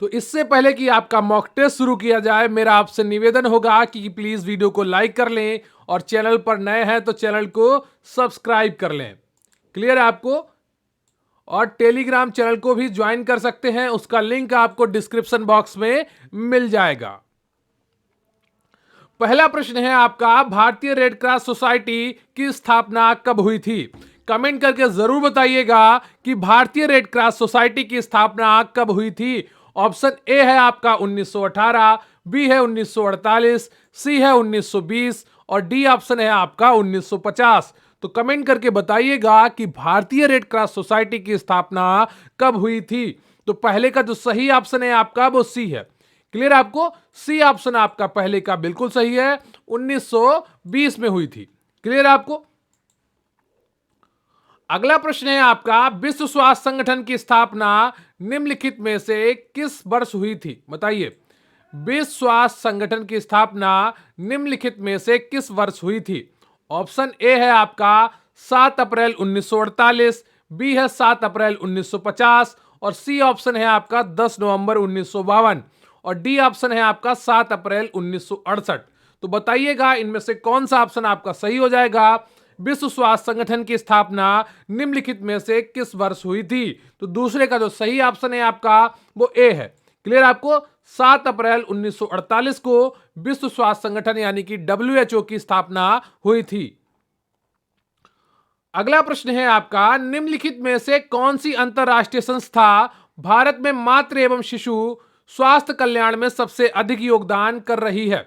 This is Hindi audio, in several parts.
तो इससे पहले कि आपका मॉक टेस्ट शुरू किया जाए, मेरा आपसे निवेदन होगा कि प्लीज वीडियो को लाइक कर लें और चैनल पर नए हैं तो चैनल को सब्सक्राइब कर लें। क्लियर है आपको? और टेलीग्राम चैनल को भी ज्वाइन कर सकते हैं, उसका लिंक आपको डिस्क्रिप्शन बॉक्स में मिल जाएगा। पहला प्रश्न है आपका, भारतीय रेड क्रॉस सोसाइटी की स्थापना कब हुई थी? कमेंट करके जरूर बताइएगा कि भारतीय रेड क्रॉस सोसाइटी की स्थापना कब हुई थी। ऑप्शन ए है आपका 1918, बी है 1948, सी है 1920 और डी ऑप्शन है आपका 1950। तो कमेंट करके बताइएगा कि भारतीय रेड क्रॉस सोसाइटी की स्थापना कब हुई थी। तो पहले का जो सही ऑप्शन है आपका वो सी है। क्लियर आपको? सी ऑप्शन आपका पहले का बिल्कुल सही है, 1920 में हुई थी। क्लियर आपको? अगला प्रश्न है आपका, विश्व स्वास्थ्य संगठन की स्थापना निम्नलिखित में से किस वर्ष हुई थी? बताइए, विश्व स्वास्थ्य संगठन की स्थापना निम्नलिखित में से किस वर्ष हुई थी? ऑप्शन ए है आपका 7 अप्रैल 1948, बी है 7 अप्रैल 1950 और सी ऑप्शन है आपका 10 नवंबर 1952 और डी ऑप्शन है आपका 7 अप्रैल 1968। तो बताइएगा इनमें से कौन सा ऑप्शन आपका सही हो जाएगा। विश्व स्वास्थ्य संगठन की स्थापना निम्नलिखित में से किस वर्ष हुई थी? तो दूसरे का जो सही ऑप्शन है आपका वो ए है। क्लियर आपको? 7 अप्रैल 1948 को विश्व स्वास्थ्य संगठन यानी कि WHO की स्थापना हुई थी। अगला प्रश्न है आपका, निम्नलिखित में से कौन सी अंतरराष्ट्रीय संस्था भारत में मातृ एवं शिशु स्वास्थ्य कल्याण में सबसे अधिक योगदान कर रही है?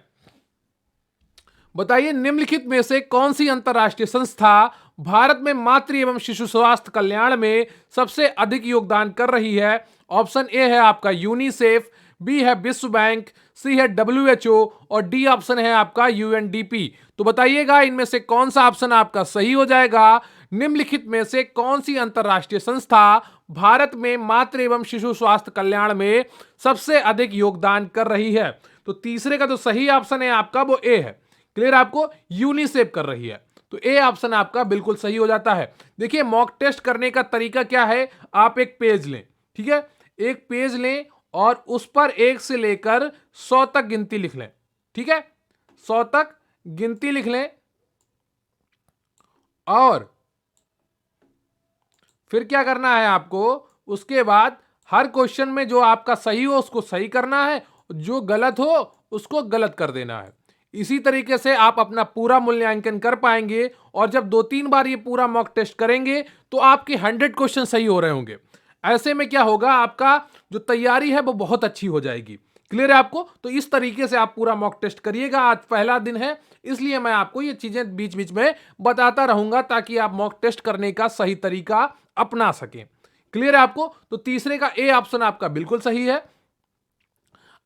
बताइए, निम्नलिखित में से कौन सी अंतरराष्ट्रीय संस्था भारत में मातृ एवं शिशु स्वास्थ्य कल्याण में सबसे अधिक योगदान कर रही है? ऑप्शन ए है आपका यूनिसेफ, बी है विश्व बैंक, सी है WHO और डी ऑप्शन है आपका UNDP। तो बताइएगा इनमें से कौन सा ऑप्शन आपका सही हो जाएगा। निम्नलिखित में से कौन सी अंतरराष्ट्रीय संस्था भारत में मातृ एवं शिशु स्वास्थ्य कल्याण में सबसे अधिक योगदान कर रही है? तो तीसरे का जो सही ऑप्शन है आपका वो ए है। क्लियर आपको? यूनिसेफ कर रही है। तो ए ऑप्शन आपका बिल्कुल सही हो जाता है। देखिए, मॉक टेस्ट करने का तरीका क्या है, आप एक पेज लें, ठीक है, एक पेज लें और उस पर 1 से लेकर 100 तक गिनती लिख लें। ठीक है, 100 तक गिनती लिख लें और फिर क्या करना है आपको, उसके बाद हर क्वेश्चन में जो आपका सही हो उसको सही करना है, जो गलत हो उसको गलत कर देना है। इसी तरीके से आप अपना पूरा मूल्यांकन कर पाएंगे और जब 2-3 बार ये पूरा मॉक टेस्ट करेंगे तो आपके 100 क्वेश्चन सही हो रहे होंगे। ऐसे में क्या होगा, आपका जो तैयारी है वो बहुत अच्छी हो जाएगी। क्लियर है आपको? तो इस तरीके से आप पूरा मॉक टेस्ट करिएगा। आज पहला दिन है इसलिए मैं आपको ये चीजें बीच बीच में बताता रहूंगा ताकि आप मॉक टेस्ट करने का सही तरीका अपना सकें। क्लियर है आपको? तो तीसरे का ए ऑप्शन आपका बिल्कुल सही है।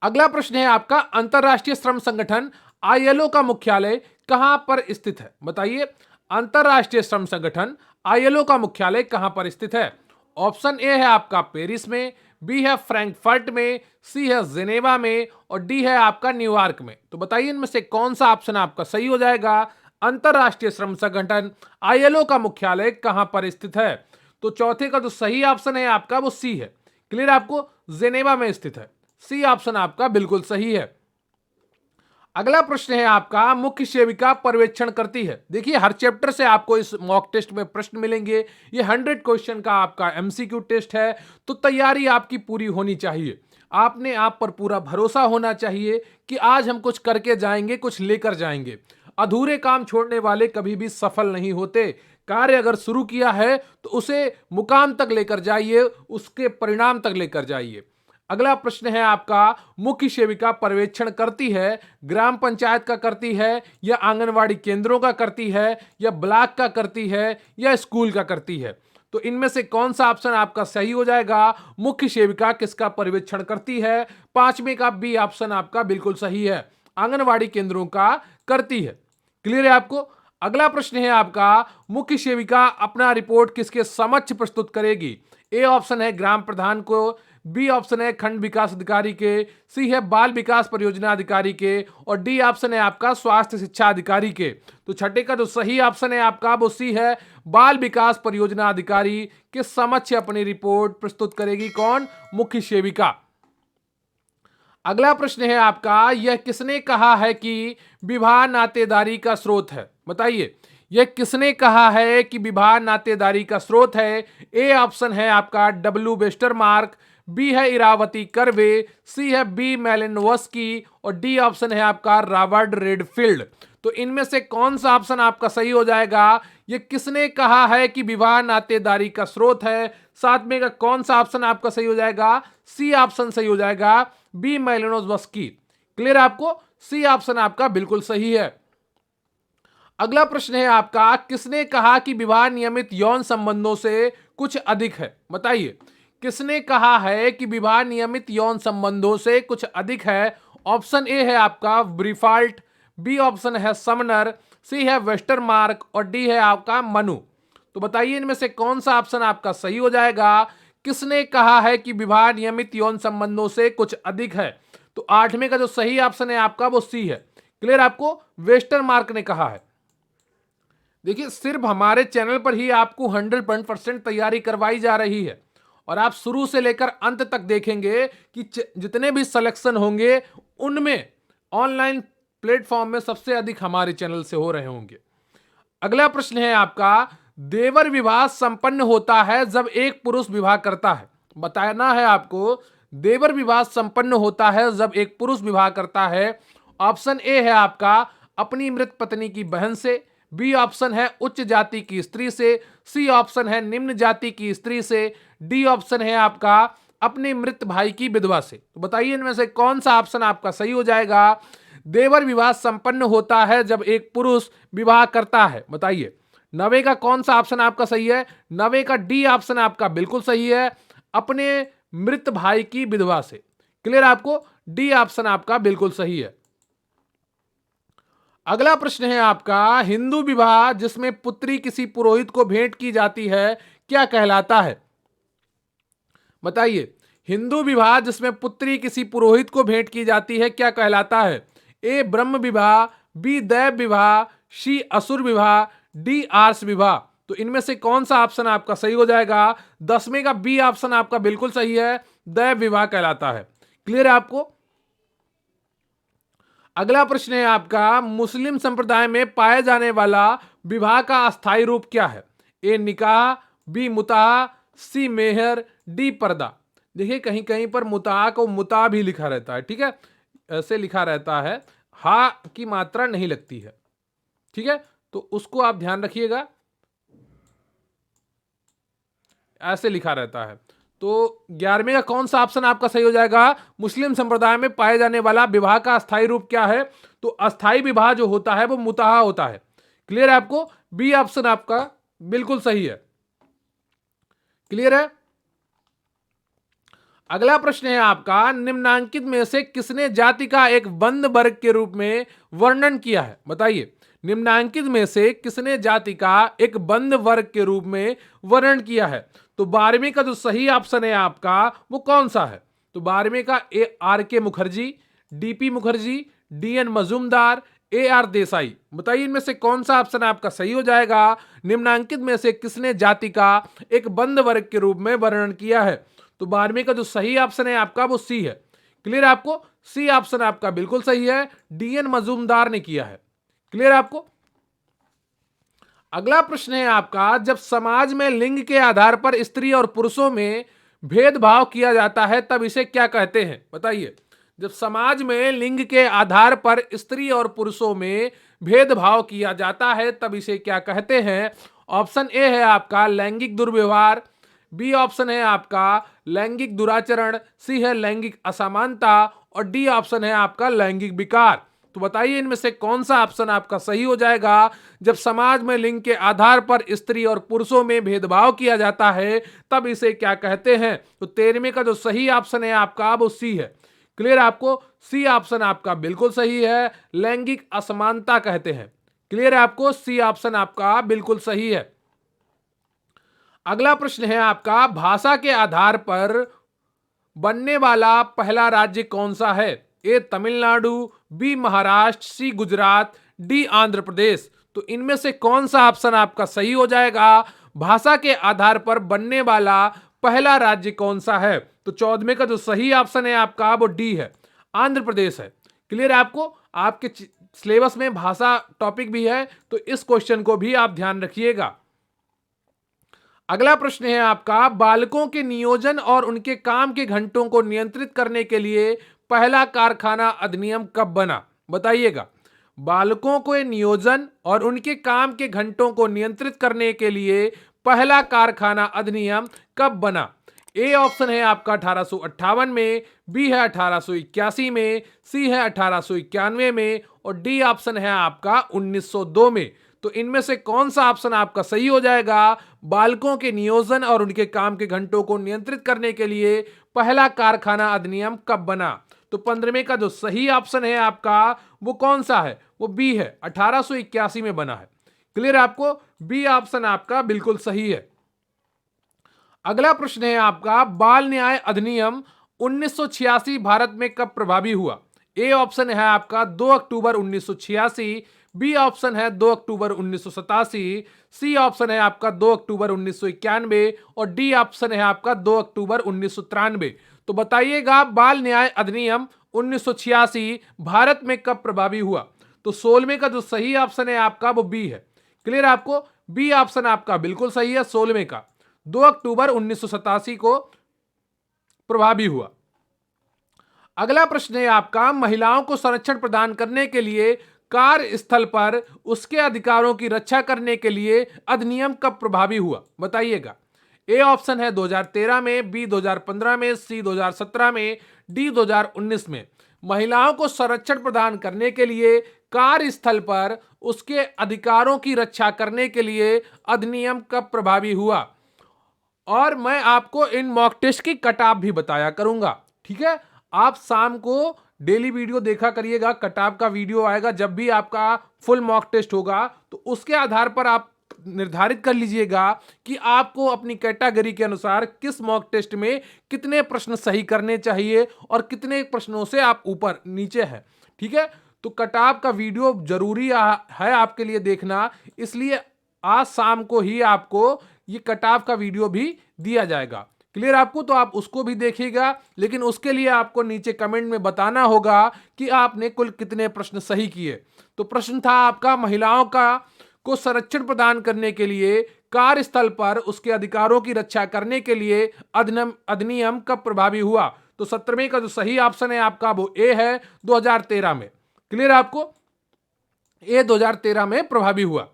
अगला प्रश्न है आपका, अंतरराष्ट्रीय श्रम संगठन ILO का मुख्यालय कहां पर स्थित है? बताइए, अंतरराष्ट्रीय श्रम संगठन ILO का मुख्यालय कहां पर स्थित है? ऑप्शन ए है आपका पेरिस में, बी है फ्रैंकफर्ट में, सी है जिनेवा में और डी है आपका न्यूयॉर्क में। तो बताइए इनमें से कौन सा ऑप्शन आपका सही हो जाएगा। अंतरराष्ट्रीय श्रम संगठन ILO का मुख्यालय कहां पर स्थित है? तो चौथे का जो सही ऑप्शन है आपका वो सी है। क्लियर आपको? जिनेवा में स्थित है। सी ऑप्शन आपका बिल्कुल सही है। अगला प्रश्न है आपका, मुख्य सेविका पर्यवेक्षण करती है। देखिए, हर चैप्टर से आपको इस मॉक टेस्ट में प्रश्न मिलेंगे। ये 100 क्वेश्चन का आपका MCQ टेस्ट है, तो तैयारी आपकी पूरी होनी चाहिए। आपने आप पर पूरा भरोसा होना चाहिए कि आज हम कुछ करके जाएंगे, कुछ लेकर जाएंगे। अधूरे काम छोड़ने वाले कभी भी सफल नहीं होते। कार्य अगर शुरू किया है तो उसे मुकाम तक लेकर जाइए, उसके परिणाम तक लेकर जाइए। अगला प्रश्न है आपका, मुख्य सेविका पर्यवेक्षण करती है ग्राम पंचायत का करती है या आंगनवाड़ी केंद्रों का करती है या ब्लॉक का करती है या स्कूल का करती है? तो इनमें से कौन सा ऑप्शन आपका सही हो जाएगा। मुख्य सेविका किसका पर्यवेक्षण करती है? पांचवें का बी ऑप्शन आपका बिल्कुल सही है, आंगनवाड़ी केंद्रों का करती है। क्लियर है आपको? अगला प्रश्न है आपका, मुख्य सेविका अपना रिपोर्ट किसके समक्ष प्रस्तुत करेगी? ए ऑप्शन है ग्राम प्रधान को, बी ऑप्शन है खंड विकास अधिकारी के, सी है बाल विकास परियोजना अधिकारी के, और डी ऑप्शन है आपका स्वास्थ्य शिक्षा अधिकारी के। तो छठे का जो सही ऑप्शन है आपका वो सी है, बाल विकास परियोजना अधिकारी के समक्ष अपनी रिपोर्ट प्रस्तुत करेगी कौन? मुख्य सेविका। अगला प्रश्न है आपका, यह किसने कहा है कि विवाह नातेदारी का स्रोत है? बताइए, यह किसने कहा है कि विवाह नातेदारी का स्रोत है? ए ऑप्शन है आपका डब्ल्यू वेस्टरमार्क, बी है इरावती कर्वे, सी है बी मेलिनोवस्की, और डी ऑप्शन है आपका रॉबर्ट रेडफील्ड। तो इनमें से कौन सा ऑप्शन आपका सही हो जाएगा? ये किसने कहा है कि विवाह नातेदारी का स्रोत है? साथ में का कौन सा ऑप्शन आपका सही हो जाएगा? सी ऑप्शन सही हो जाएगा, बी मेलिनोवस्की। क्लियर आपको? सी ऑप्शन आपका बिल्कुल सही है। अगला प्रश्न है आपका, किसने कहा कि विवाह नियमित यौन संबंधों से कुछ अधिक है? बताइए, किसने कहा है कि विवाह नियमित यौन संबंधों से कुछ अधिक है? ऑप्शन ए है आपका ब्रीफाल्ट, बी ऑप्शन है समनर, सी है वेस्टरमार्क, और डी है आपका मनु। तो बताइए इनमें से कौन सा ऑप्शन आपका सही हो जाएगा? किसने कहा है कि विवाह नियमित यौन संबंधों से कुछ अधिक है? तो आठवें का जो सही ऑप्शन है आपका वो सी है। क्लियर आपको? वेस्टरमार्क ने कहा है। देखिए, सिर्फ हमारे चैनल पर ही आपको 100% तैयारी करवाई जा रही है, और आप शुरू से लेकर अंत तक देखेंगे कि जितने भी सिलेक्शन होंगे उनमें ऑनलाइन प्लेटफॉर्म में सबसे अधिक हमारे चैनल से हो रहे होंगे। अगला प्रश्न है आपका, देवर विवाह संपन्न होता है जब एक पुरुष विवाह करता है। बताना है आपको, देवर विवाह संपन्न होता है जब एक पुरुष विवाह करता है। ऑप्शन ए है आपका अपनी मृत पत्नी की बहन से, बी ऑप्शन है उच्च जाति की स्त्री से, सी ऑप्शन है निम्न जाति की स्त्री से, डी ऑप्शन है आपका अपने मृत भाई की विधवा से। तो बताइए इनमें से कौन सा ऑप्शन आपका सही हो जाएगा? देवर विवाह संपन्न होता है जब एक पुरुष विवाह करता है। बताइए नवे का कौन सा ऑप्शन आपका सही है? नवे का डी ऑप्शन आपका बिल्कुल सही है, अपने मृत भाई की विधवा से। क्लियर आपको? डी ऑप्शन आपका बिल्कुल सही है। अगला प्रश्न है आपका, हिंदू विवाह जिसमें पुत्री किसी पुरोहित को भेंट की जाती है क्या कहलाता है? बताइए, हिंदू विवाह जिसमें पुत्री किसी पुरोहित को भेंट की जाती है क्या कहलाता है? ए ब्रह्म विवाह, बी दैव विवाह, सी असुर विवाह, डी आर्ष विवाह। तो इनमें से कौन सा ऑप्शन आपका सही हो जाएगा? 10वें का बी ऑप्शन आपका बिल्कुल सही है, दैव विवाह कहलाता है। क्लियर है आपको? अगला प्रश्न है आपका, मुस्लिम संप्रदाय में पाए जाने वाला विवाह का अस्थायी रूप क्या है? ए निकाह, बी मुताह, सी मेहर, डी पर्दा। देखिए कहीं कहीं पर मुताह को मुताह भी लिखा रहता है, ठीक है, ऐसे लिखा रहता है, हा की मात्रा नहीं लगती है, ठीक है, तो उसको आप ध्यान रखिएगा, ऐसे लिखा रहता है। तो 11वें का कौन सा ऑप्शन आपका सही हो जाएगा? मुस्लिम संप्रदाय में पाए जाने वाला विवाह का अस्थायी रूप क्या है? तो अस्थायी विवाह जो होता है वो मुताहा होता है। क्लियर है आपको? बी ऑप्शन आपका बिल्कुल सही है। क्लियर है? अगला प्रश्न है आपका, निम्नांकित में से किसने जाति का एक बंद वर्ग के रूप में वर्णन किया है? बताइए, निम्नांकित में से किसने जाति का एक बंद वर्ग के रूप में वर्णन किया है? तो 12वें का जो सही ऑप्शन है आपका वो कौन सा है? तो 12वें का A R K Mukherjee, DP Mukherjee, DN Majumdar, A R Desai. बताइए इनमें से कौन सा ऑप्शन आपका सही हो जाएगा? निम्नांकित में से किसने जाति का एक बंद वर्ग के रूप में वर्णन किया है? तो 12वें का जो सही ऑप्शन है आपका वो सी है। क्लियर आपको? सी ऑप्शन आपका बिल्कुल सही है, डीएन मजूमदार ने किया है। क्लियर आपको? अगला प्रश्न है आपका, जब समाज में लिंग के आधार पर स्त्री और पुरुषों में भेदभाव किया जाता है तब इसे क्या कहते हैं? बताइए, जब समाज में लिंग के आधार पर स्त्री और पुरुषों में भेदभाव किया जाता है तब इसे क्या कहते हैं? ऑप्शन ए है आपका लैंगिक दुर्व्यवहार, बी ऑप्शन है आपका लैंगिक दुराचरण, सी है लैंगिक असमानता, और डी ऑप्शन है आपका लैंगिक विकार। तो बताइए इनमें से कौन सा ऑप्शन आपका सही हो जाएगा? जब समाज में लिंग के आधार पर स्त्री और पुरुषों में भेदभाव किया जाता है तब इसे क्या कहते हैं? तो 13वें का जो सही ऑप्शन है आपका वो सी है। क्लियर आपको? सी ऑप्शन आपका बिल्कुल सही है, लैंगिक असमानता कहते हैं। क्लियर है आपको? सी ऑप्शन आपका बिल्कुल सही है। अगला प्रश्न है आपका, भाषा के आधार पर बनने वाला पहला राज्य कौन सा है? ए तमिलनाडु, बी महाराष्ट्र, सी गुजरात, डी आंध्र प्रदेश। तो इनमें से कौन सा ऑप्शन आपका सही हो जाएगा? भाषा के आधार पर बनने वाला पहला राज्य कौन सा है? तो 14वें का जो सही ऑप्शन है आपका वो डी है, आंध्र प्रदेश है। क्लियर है आपको? आपके सिलेबस में भाषा टॉपिक भी है, तो इस क्वेश्चन को भी आप ध्यान रखिएगा। अगला प्रश्न है आपका, बालकों के नियोजन और उनके काम के घंटों को नियंत्रित करने के लिए पहला कारखाना अधिनियम कब बना? बताइएगा। बालकों के नियोजन और उनके काम के घंटों को नियंत्रित करने के लिए पहला कारखाना अधिनियम कब बना? ए ऑप्शन है आपका 1858 में, बी है 1881 में, सी है 1891 में और डी ऑप्शन है आपका 1902 में। तो इनमें से कौन सा ऑप्शन आपका सही हो जाएगा? बालकों के नियोजन और उनके काम के घंटों को नियंत्रित करने के लिए पहला कारखाना अधिनियम कब बना? तो 15वें का जो सही ऑप्शन है आपका वो कौन सा है? वो बी है, 1881 में बना है। क्लियर आपको? बी ऑप्शन आपका बिल्कुल सही है। अगला प्रश्न है आपका, बाल न्याय अधिनियम 1986 भारत में कब प्रभावी हुआ? ए ऑप्शन है आपका 2 अक्टूबर 1986, बी ऑप्शन है 2 अक्टूबर 1987, सी ऑप्शन है आपका 2 अक्टूबर 1991 और डी ऑप्शन है आपका 2 अक्टूबर 1993। तो बताइएगा, बाल न्याय अधिनियम 1986 भारत में कब प्रभावी हुआ? तो 16वें का जो सही ऑप्शन है आपका वो बी है। क्लियर आपको? बी ऑप्शन आपका बिल्कुल सही है, 16वें का 2 अक्टूबर 1987 को प्रभावी हुआ। अगला प्रश्न है आपका, महिलाओं को संरक्षण प्रदान करने के लिए कार्यस्थल पर उसके अधिकारों की रक्षा करने के लिए अधिनियम कब प्रभावी हुआ? बताइएगा। ए ऑप्शन है 2013 में, बी 2015 में, सी 2017 में, डी 2019 में। महिलाओं को संरक्षण प्रदान करने के लिए कार्यस्थल पर उसके अधिकारों की रक्षा करने के लिए अधिनियम कब प्रभावी हुआ? और मैं आपको इन मॉक टेस्ट की कट-ऑफ भी बताया करूंगा। ठीक है, आप शाम को डेली वीडियो देखा करिएगा, कट-ऑफ का वीडियो आएगा जब भी आपका फुल मॉक टेस्ट होगा, तो उसके आधार पर आप निर्धारित कर लीजिएगा कि आपको अपनी कैटेगरी के अनुसार किस मॉक टेस्ट में कितने प्रश्न सही करने चाहिए और कितने प्रश्नों से आप ऊपर नीचे हैं। ठीक है, तो कट-ऑफ का वीडियो जरूरी है आपके लिए देखना, इसलिए आज शाम को ही आपको ये कट-ऑफ का वीडियो भी दिया जाएगा। क्लियर आपको? तो आप उसको भी देखिएगा, लेकिन उसके लिए आपको नीचे कमेंट में बताना होगा कि आपने कुल कितने प्रश्न सही किए। तो प्रश्न था आपका, महिलाओं को संरक्षण प्रदान करने के लिए कार्यस्थल पर उसके अधिकारों की रक्षा करने के लिए अधिनियम कब प्रभावी हुआ? तो 17वें का जो सही ऑप्शन है आपका वो ए है, 2013 में। क्लियर आपको? ए 2013 में प्रभावी हुआ।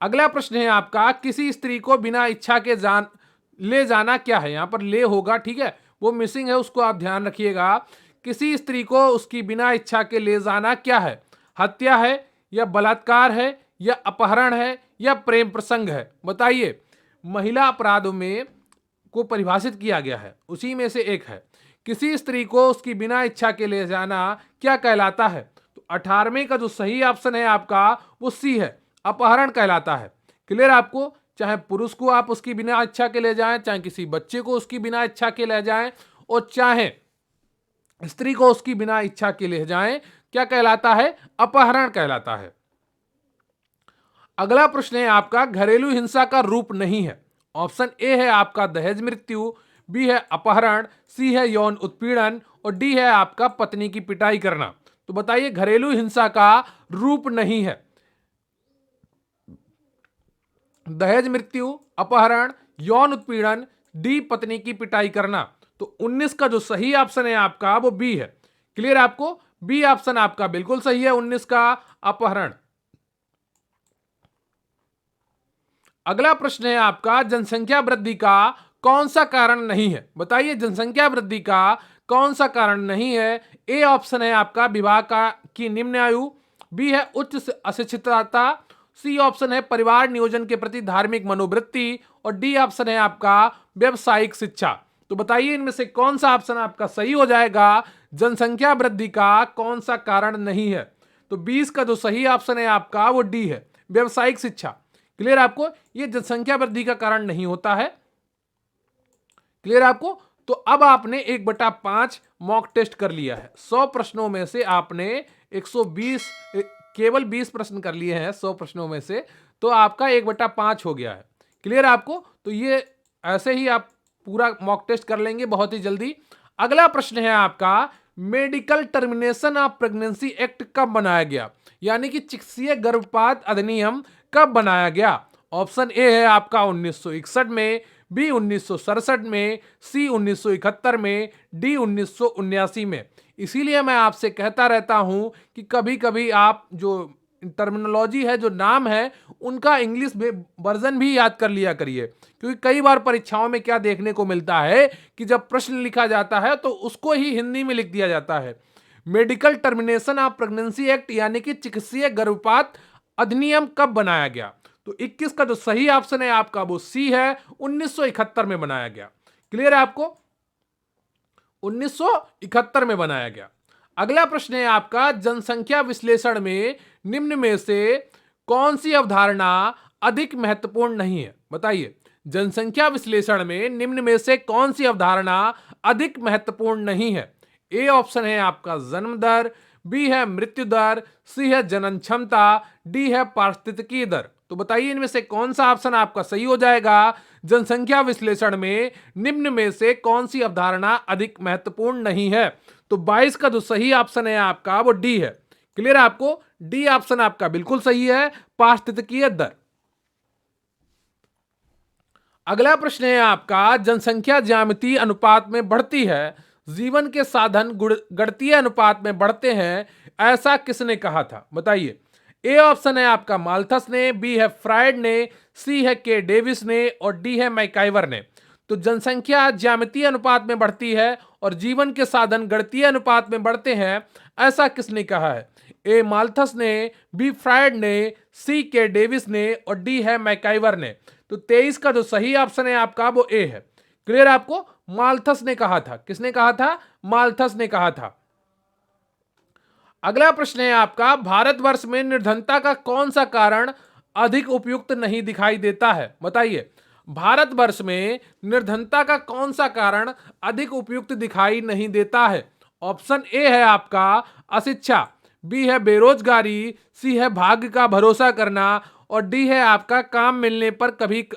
अगला प्रश्न है आपका, किसी स्त्री को बिना इच्छा के ले जाना क्या है? यहां पर ले होगा, ठीक है, वो मिसिंग है, उसको आप ध्यान रखिएगा। किसी स्त्री को उसकी बिना इच्छा के ले जाना क्या है? हत्या है या बलात्कार है या अपहरण है या प्रेम प्रसंग है? बताइए। महिला अपराधों में को परिभाषित किया गया है, उसी में से एक है। किसी स्त्री को उसकी बिना इच्छा के ले जाना क्या कहलाता है? तो 18वें का जो सही ऑप्शन है आपका वो सी है, अपहरण कहलाता है। क्लियर आपको? चाहे पुरुष को आप उसकी बिना इच्छा के ले जाएं, चाहे किसी बच्चे को उसकी बिना इच्छा के ले जाएं और चाहे स्त्री को उसकी बिना इच्छा के ले जाएं, क्या कहलाता है? अपहरण कहलाता है। अगला प्रश्न है आपका, घरेलू हिंसा का रूप नहीं है। ऑप्शन ए है आपका दहेज मृत्यु, बी है अपहरण, सी है यौन उत्पीड़न और डी है आपका पत्नी की पिटाई करना। तो बताइए, घरेलू हिंसा का रूप नहीं है। दहेज मृत्यु, अपहरण, यौन उत्पीड़न, डी पत्नी की पिटाई करना। तो 19 का जो सही ऑप्शन है आपका वो बी है। क्लियर आपको? बी ऑप्शन आपका बिल्कुल सही है, 19 का अपहरण। अगला प्रश्न है आपका, जनसंख्या वृद्धि का कौन सा कारण नहीं है? बताइए, जनसंख्या वृद्धि का कौन सा कारण नहीं है? ए ऑप्शन है आपका विवाह की निम्न आयु, बी है उच्च अशिक्षितता, सी ऑप्शन है परिवार नियोजन के प्रति धार्मिक मनोवृत्ति और डी ऑप्शन है आपका व्यवसायिक शिक्षा। तो बताइए, इनमें से कौन सा ऑप्शन आपका सही हो जाएगा? जनसंख्या वृद्धि का कौन सा कारण नहीं है? तो 20 का जो सही ऑप्शन है आपका वो डी है, व्यवसायिक शिक्षा। क्लियर आपको? ये जनसंख्या वृद्धि का कारण नहीं होता है। क्लियर आपको? तो अब आपने 1/5 मॉक टेस्ट कर लिया है। 100 प्रश्नों में से आपने 120 केवल 20 प्रश्न कर लिए हैं 100 प्रश्नों में से, तो आपका 1/5 हो गया है। क्लियर है आपको? तो ये ऐसे ही आप पूरा मॉक टेस्ट कर लेंगे बहुत ही जल्दी। अगला प्रश्न है आपका, medical termination of pregnancy act कब बनाया गया? यानी कि चिकित्सीय गर्भपात अधिनियम कब बनाया गया? ऑप्शन ए है आपका 1961 में, बी 1967 में, सी 1971 में, डी 1979 में। इसीलिए मैं आपसे कहता रहता हूं कि कभी कभी आप जो टर्मिनोलॉजी है, जो नाम है, उनका इंग्लिश में वर्जन भी याद कर लिया करिए, क्योंकि कई बार परीक्षाओं में क्या देखने को मिलता है कि जब प्रश्न लिखा जाता है तो उसको ही हिंदी में लिख दिया जाता है। Medical termination of pregnancy act यानी कि चिकित्सीय गर्भपात अधिनियम कब बनाया गया? तो 21 का जो सही ऑप्शन है आपका वो सी है, 1971 में बनाया गया। क्लियर है आपको? 1971 में बनाया गया। अगला प्रश्न है आपका, जनसंख्या विश्लेषण में निम्न में से कौन सी अवधारणा अधिक महत्वपूर्ण नहीं है? बताइए, जनसंख्या विश्लेषण में निम्न में से कौन सी अवधारणा अधिक महत्वपूर्ण नहीं है? ए ऑप्शन है आपका जन्म दर, बी है मृत्यु दर, सी है जनन क्षमता, डी है पारिस्थितिकी दर। तो बताइए इनमें से कौन सा ऑप्शन आपका सही हो जाएगा? जनसंख्या विश्लेषण में निम्न में से कौन सी अवधारणा अधिक महत्वपूर्ण नहीं है? तो 22 का जो सही ऑप्शन है आपका वो डी है। क्लियर है आपको? डी ऑप्शन आपका बिल्कुल सही है, पारिस्थितिकीय दर। अगला प्रश्न है आपका, जनसंख्या ज्यामितीय अनुपात में बढ़ती है, जीवन के साधन गणितीय अनुपात में बढ़ते हैं, ऐसा किसने कहा था? बताइए। ए ऑप्शन है आपका माल्थस ने, बी है फ्रायड ने, सी है के डेविस ने और डी है मैकाइवर ने। तो जनसंख्या ज्यामितीय अनुपात में बढ़ती है और जीवन के साधन गणितीय अनुपात में बढ़ते हैं, ऐसा किसने कहा है? ए माल्थस ने, बी फ्रायड ने, सी के डेविस ने और डी है मैकाइवर ने। तो 23 का जो सही ऑप्शन है आपका वो ए है। क्लियर आपको? माल्थस ने कहा था। किसने कहा था? माल्थस ने कहा था। अगला प्रश्न है आपका, भारतवर्ष में निर्धनता का कौन सा कारण अधिक उपयुक्त नहीं दिखाई देता है? बताइए, भारतवर्ष में निर्धनता का कौन सा कारण अधिक उपयुक्त दिखाई नहीं देता है? ऑप्शन ए है आपका अशिक्षा, बी है बेरोजगारी, सी है भाग्य का भरोसा करना और डी है आपका काम मिलने पर कभी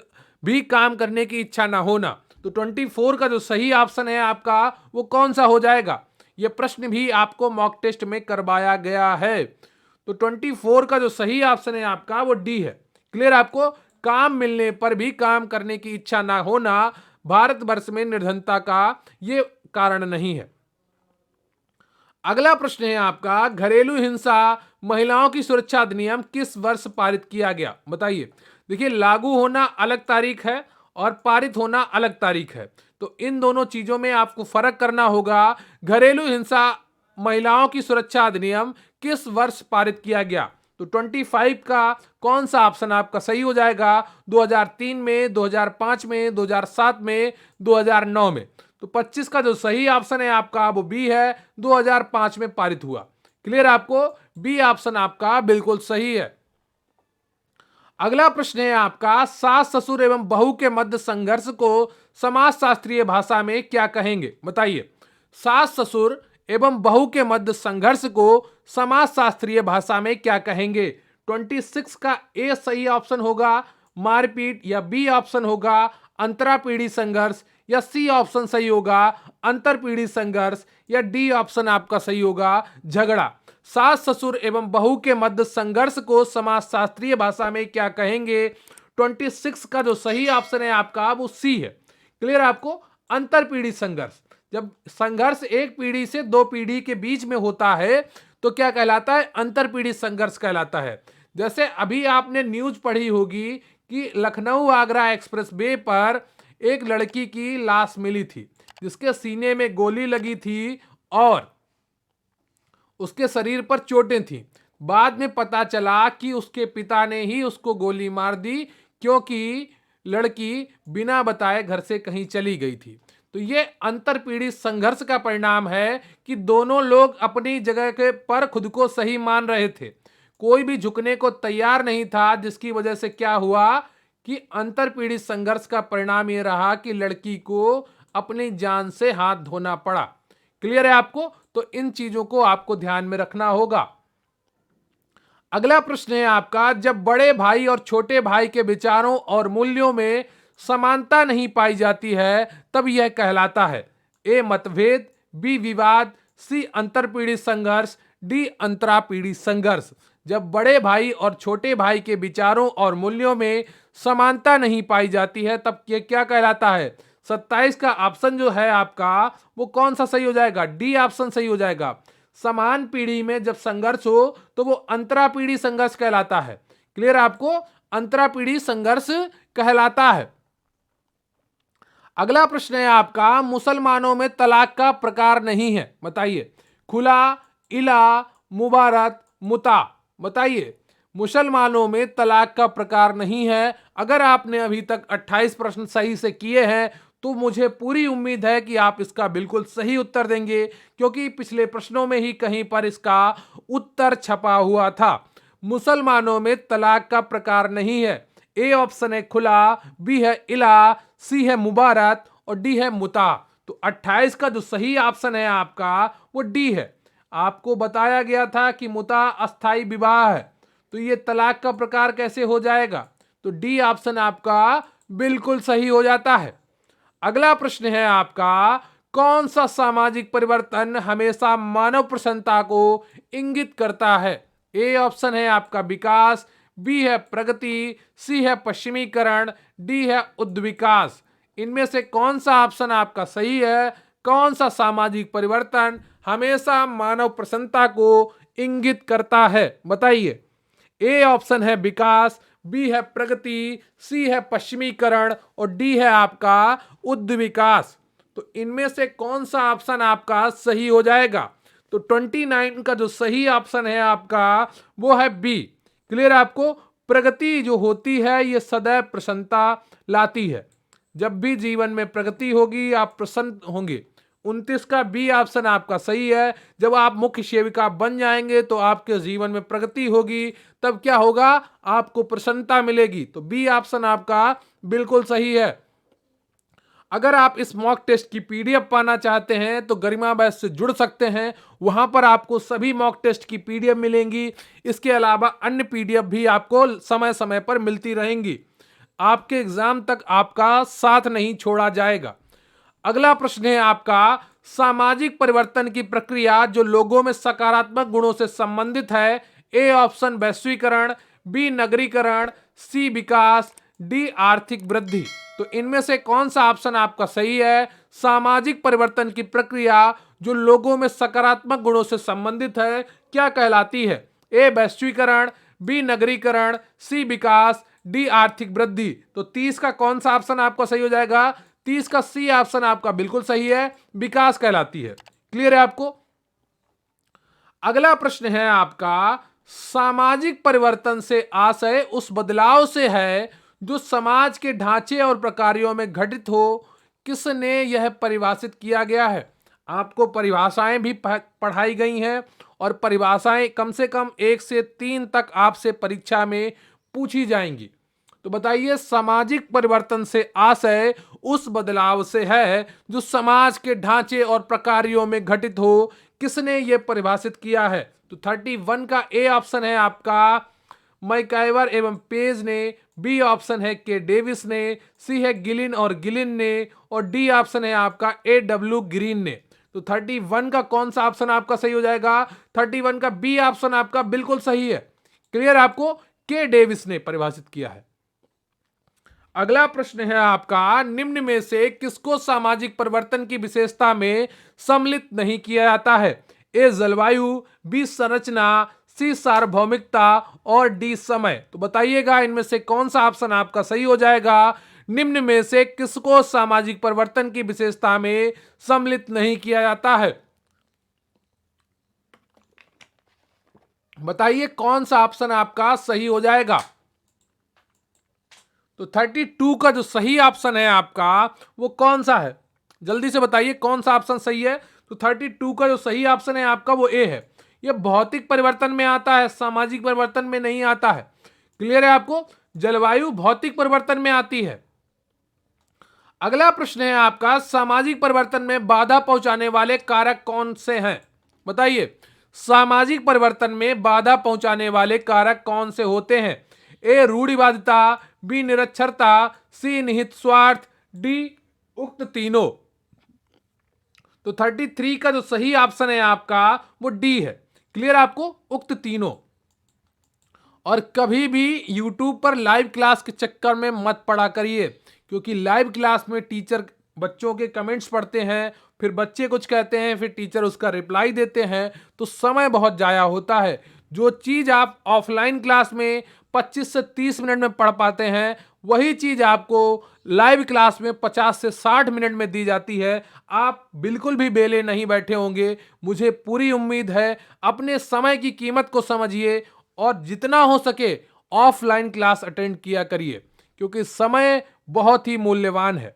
भी काम करने की इच्छा ना होना। तो 24 का जो सही ऑप्शन है आपका वो कौन सा हो जाएगा? यह प्रश्न भी आपको मॉक टेस्ट में करवाया गया है। तो 24 का जो सही ऑप्शन है आपका वो डी है। क्लियर आपको? काम मिलने पर भी काम करने की इच्छा ना होना भारतवर्ष में निर्धनता का ये कारण नहीं है। अगला प्रश्न है आपका, घरेलू हिंसा महिलाओं की सुरक्षा अधिनियम किस वर्ष पारित किया गया? बताइए। देखिए, लागू होना अलग तारीख है और पारित होना अलग तारीख है, तो इन दोनों चीजों में आपको फर्क करना होगा। घरेलू हिंसा महिलाओं की सुरक्षा अधिनियम किस वर्ष पारित किया गया? तो 25 का कौन सा ऑप्शन आपका सही हो जाएगा? 2003 में, 2005 में, 2007 में, 2009 में। तो 25 का जो सही ऑप्शन है आपका वो बी है, 2005 में पारित हुआ। क्लियर आपको? बी ऑप्शन आपका बिल्कुल सही है। अगला प्रश्न है आपका, सास ससुर एवं बहू के मध्य संघर्ष को समाजशास्त्रीय भाषा में क्या कहेंगे? बताइए। सास ससुर एवं बहू के मध्य संघर्ष को समाजशास्त्रीय भाषा में क्या कहेंगे? 26 का ए सही ऑप्शन होगा, मारपीट, या बी ऑप्शन होगा अंतरापीढ़ी संघर्ष, या सी ऑप्शन सही होगा अंतरपीढ़ी संघर्ष, या डी ऑप्शन आपका सही होगा झगड़ा। सास ससुर एवं बहू के मध्य संघर्ष को समाजशास्त्रीय भाषा में क्या कहेंगे? 26 का जो सही ऑप्शन है आपका वो सी है। क्लियर आपको? अंतरपीढ़ी संघर्ष। जब संघर्ष एक पीढ़ी से दो पीढ़ी के बीच में होता है तो क्या कहलाता है? अंतरपीढ़ी संघर्ष कहलाता है। जैसे अभी आपने न्यूज पढ़ी होगी कि लखनऊ आगरा एक्सप्रेस वे पर एक लड़की की लाश मिली थी जिसके सीने में गोली लगी थी और उसके शरीर पर चोटें थीं। बाद में पता चला कि उसके पिता ने ही उसको गोली मार दी, क्योंकि लड़की बिना बताए घर से कहीं चली गई थी। तो ये अंतरपीढ़ी संघर्ष का परिणाम है कि दोनों लोग अपनी जगह के पर खुद को सही मान रहे थे, कोई भी झुकने को तैयार नहीं था, जिसकी वजह से क्या हुआ कि अंतरपीढ़ी संघर्ष का परिणाम ये रहा कि लड़की को अपनी जान से हाथ धोना पड़ा। क्लियर है आपको? तो इन चीजों को आपको ध्यान में रखना होगा। अगला प्रश्न है आपका, जब बड़े भाई और छोटे भाई के विचारों और मूल्यों में समानता नहीं पाई जाती है तब यह कहलाता है? ए मतभेद, बी विवाद, सी अंतरपीढ़ी संघर्ष, डी अंतरापीढ़ी संघर्ष। जब बड़े भाई और छोटे भाई के विचारों और मूल्यों में समानता नहीं पाई जाती है तब ये क्या कहलाता है? 27 का ऑप्शन जो है आपका वो कौन सा सही हो जाएगा? डी ऑप्शन सही हो जाएगा। समान पीढ़ी में जब संघर्ष हो तो वो अंतरापीढ़ी संघर्ष कहलाता है। क्लियर है आपको? अंतरापीढ़ी संघर्ष कहलाता है। अगला प्रश्न है आपका, मुसलमानों में तलाक का प्रकार नहीं है, बताइए। खुला, इला, मुबारत, मुता। बताइए, मुसलमानों में तलाक का प्रकार नहीं है। अगर आपने अभी तक 28 प्रश्न सही से किए हैं तो मुझे पूरी उम्मीद है कि आप इसका बिल्कुल सही उत्तर देंगे, क्योंकि पिछले प्रश्नों में ही कहीं पर इसका उत्तर छपा हुआ था। मुसलमानों में तलाक का प्रकार नहीं है। ए ऑप्शन है खुला, बी है इला, सी है मुबारत और डी है मुता। तो 28 का जो सही ऑप्शन है आपका वो डी है। आपको बताया गया था कि मुता अस्थाई विवाह है, तो ये तलाक का प्रकार कैसे हो जाएगा? तो डी ऑप्शन आपका बिल्कुल सही हो जाता है। अगला प्रश्न है आपका, कौन सा सामाजिक परिवर्तन हमेशा मानव प्रसन्नता को इंगित करता है? ए ऑप्शन है आपका विकास, बी है प्रगति, सी है पश्चिमीकरण, डी है उद्विकास। इनमें से कौन सा ऑप्शन आपका सही है? कौन सा सामाजिक परिवर्तन हमेशा मानव प्रसन्नता को इंगित करता है? बताइए। ए ऑप्शन है विकास, बी है प्रगति, सी है पश्चिमीकरण और डी है आपका उद्विकास। तो इनमें से कौन सा ऑप्शन आपका सही हो जाएगा? तो 29 का जो सही ऑप्शन है आपका वो है बी। क्लियर है आपको? प्रगति जो होती है ये सदैव प्रसन्नता लाती है। जब भी जीवन में प्रगति होगी आप प्रसन्न होंगे। 29 का बी ऑप्शन आपका सही है। जब आप मुख्य सेविका बन जाएंगे तो आपके जीवन में प्रगति होगी, तब क्या होगा? आपको प्रसन्नता मिलेगी। तो बी ऑप्शन आपका बिल्कुल सही है। अगर आप इस मॉक टेस्ट की पीडीएफ पाना चाहते हैं तो गरिमा बैच से जुड़ सकते हैं। वहां पर आपको सभी मॉक टेस्ट की पीडीएफ मिलेंगी। इसके अलावा अन्य पीडीएफ भी आपको समय समय पर मिलती रहेंगी। आपके एग्जाम तक आपका साथ नहीं छोड़ा जाएगा। अगला प्रश्न है आपका, सामाजिक परिवर्तन की प्रक्रिया जो लोगों में सकारात्मक गुणों से संबंधित है। ए ऑप्शन वैश्वीकरण, बी नगरीकरण, सी विकास, डी आर्थिक वृद्धि। तो इनमें से कौन सा ऑप्शन आपका सही है? सामाजिक परिवर्तन की प्रक्रिया जो लोगों में सकारात्मक गुणों से संबंधित है क्या कहलाती है? ए वैश्वीकरण, बी नगरीकरण, सी विकास, डी आर्थिक वृद्धि। तो 30 का कौन सा ऑप्शन आपका सही हो जाएगा? 30 का सी ऑप्शन आपका बिल्कुल सही है, विकास कहलाती है। क्लियर है आपको? अगला प्रश्न है आपका, सामाजिक परिवर्तन से आशय उस बदलाव से है जो समाज के ढांचे और प्रकारों में घटित हो। किसने यह परिभाषित किया गया है? आपको परिभाषाएं भी पढ़ाई गई हैं और परिभाषाएं कम से कम 1 से 3 तक आपसे परीक्षा में पूछी जाएंगी। तो बताइए, सामाजिक परिवर्तन से आशय उस बदलाव से है जो समाज के ढांचे और प्रकारों में घटित हो। किसने यह परिभाषित किया है? तो 31 का ए ऑप्शन है आपका मैकाइवर एवं पेज ने, बी ऑप्शन है के डेविस ने, सी है गिलिन और गिलिन ने और डी ऑप्शन है आपका ए.डब्ल्यू. ग्रीन ने। तो 31 का कौन सा ऑप्शन आपका सही हो जाएगा? 31 का बी ऑप्शन आपका बिल्कुल सही है। क्लियर? आपको के डेविस ने परिभाषित किया है। अगला प्रश्न है आपका, निम्न में से किसको सामाजिक परिवर्तन की विशेषता में सम्मिलित नहीं किया जाता है? ए जलवायु, बी संरचना, सी सार्वभौमिकता और डी समय। तो बताइएगा इनमें से कौन सा ऑप्शन आपका सही हो जाएगा? निम्न में से किसको सामाजिक परिवर्तन की विशेषता में सम्मिलित नहीं किया जाता है? बताइए कौन सा ऑप्शन आपका सही हो जाएगा? तो 32 का जो सही ऑप्शन है आपका वो कौन सा है? जल्दी से बताइए कौन सा ऑप्शन सही है। तो 32 का जो सही ऑप्शन है आपका वो ए है। ये भौतिक परिवर्तन में आता है, सामाजिक परिवर्तन में नहीं आता है। क्लियर है आपको? जलवायु भौतिक परिवर्तन में आती है। अगला प्रश्न है आपका, सामाजिक परिवर्तन में बाधा पहुंचाने वाले कारक कौन से हैं? बताइए, सामाजिक परिवर्तन में बाधा पहुंचाने वाले कारक कौन से होते हैं? ए रूढ़िवादिता, बी निरक्षरता, सी निहित स्वार्थ, डी उक्त तीनों। तो 33 का जो सही ऑप्शन है आपका वो डी है। क्लियर आपको? उक्त तीनों। और कभी भी YouTube पर लाइव क्लास के चक्कर में मत पड़ा करिए, क्योंकि लाइव क्लास में टीचर बच्चों के कमेंट्स पढ़ते हैं, फिर बच्चे कुछ कहते हैं, फिर टीचर उसका रिप्लाई देते हैं, तो समय बहुत जाया होता है। जो चीज़ आप ऑफलाइन क्लास में 25 से 30 मिनट में पढ़ पाते हैं, वही चीज़ आपको लाइव क्लास में 50 से 60 मिनट में दी जाती है। आप बिल्कुल भी बेले नहीं बैठे होंगे, मुझे पूरी उम्मीद है। अपने समय की कीमत को समझिए और जितना हो सके ऑफलाइन क्लास अटेंड किया करिए, क्योंकि समय बहुत ही मूल्यवान है।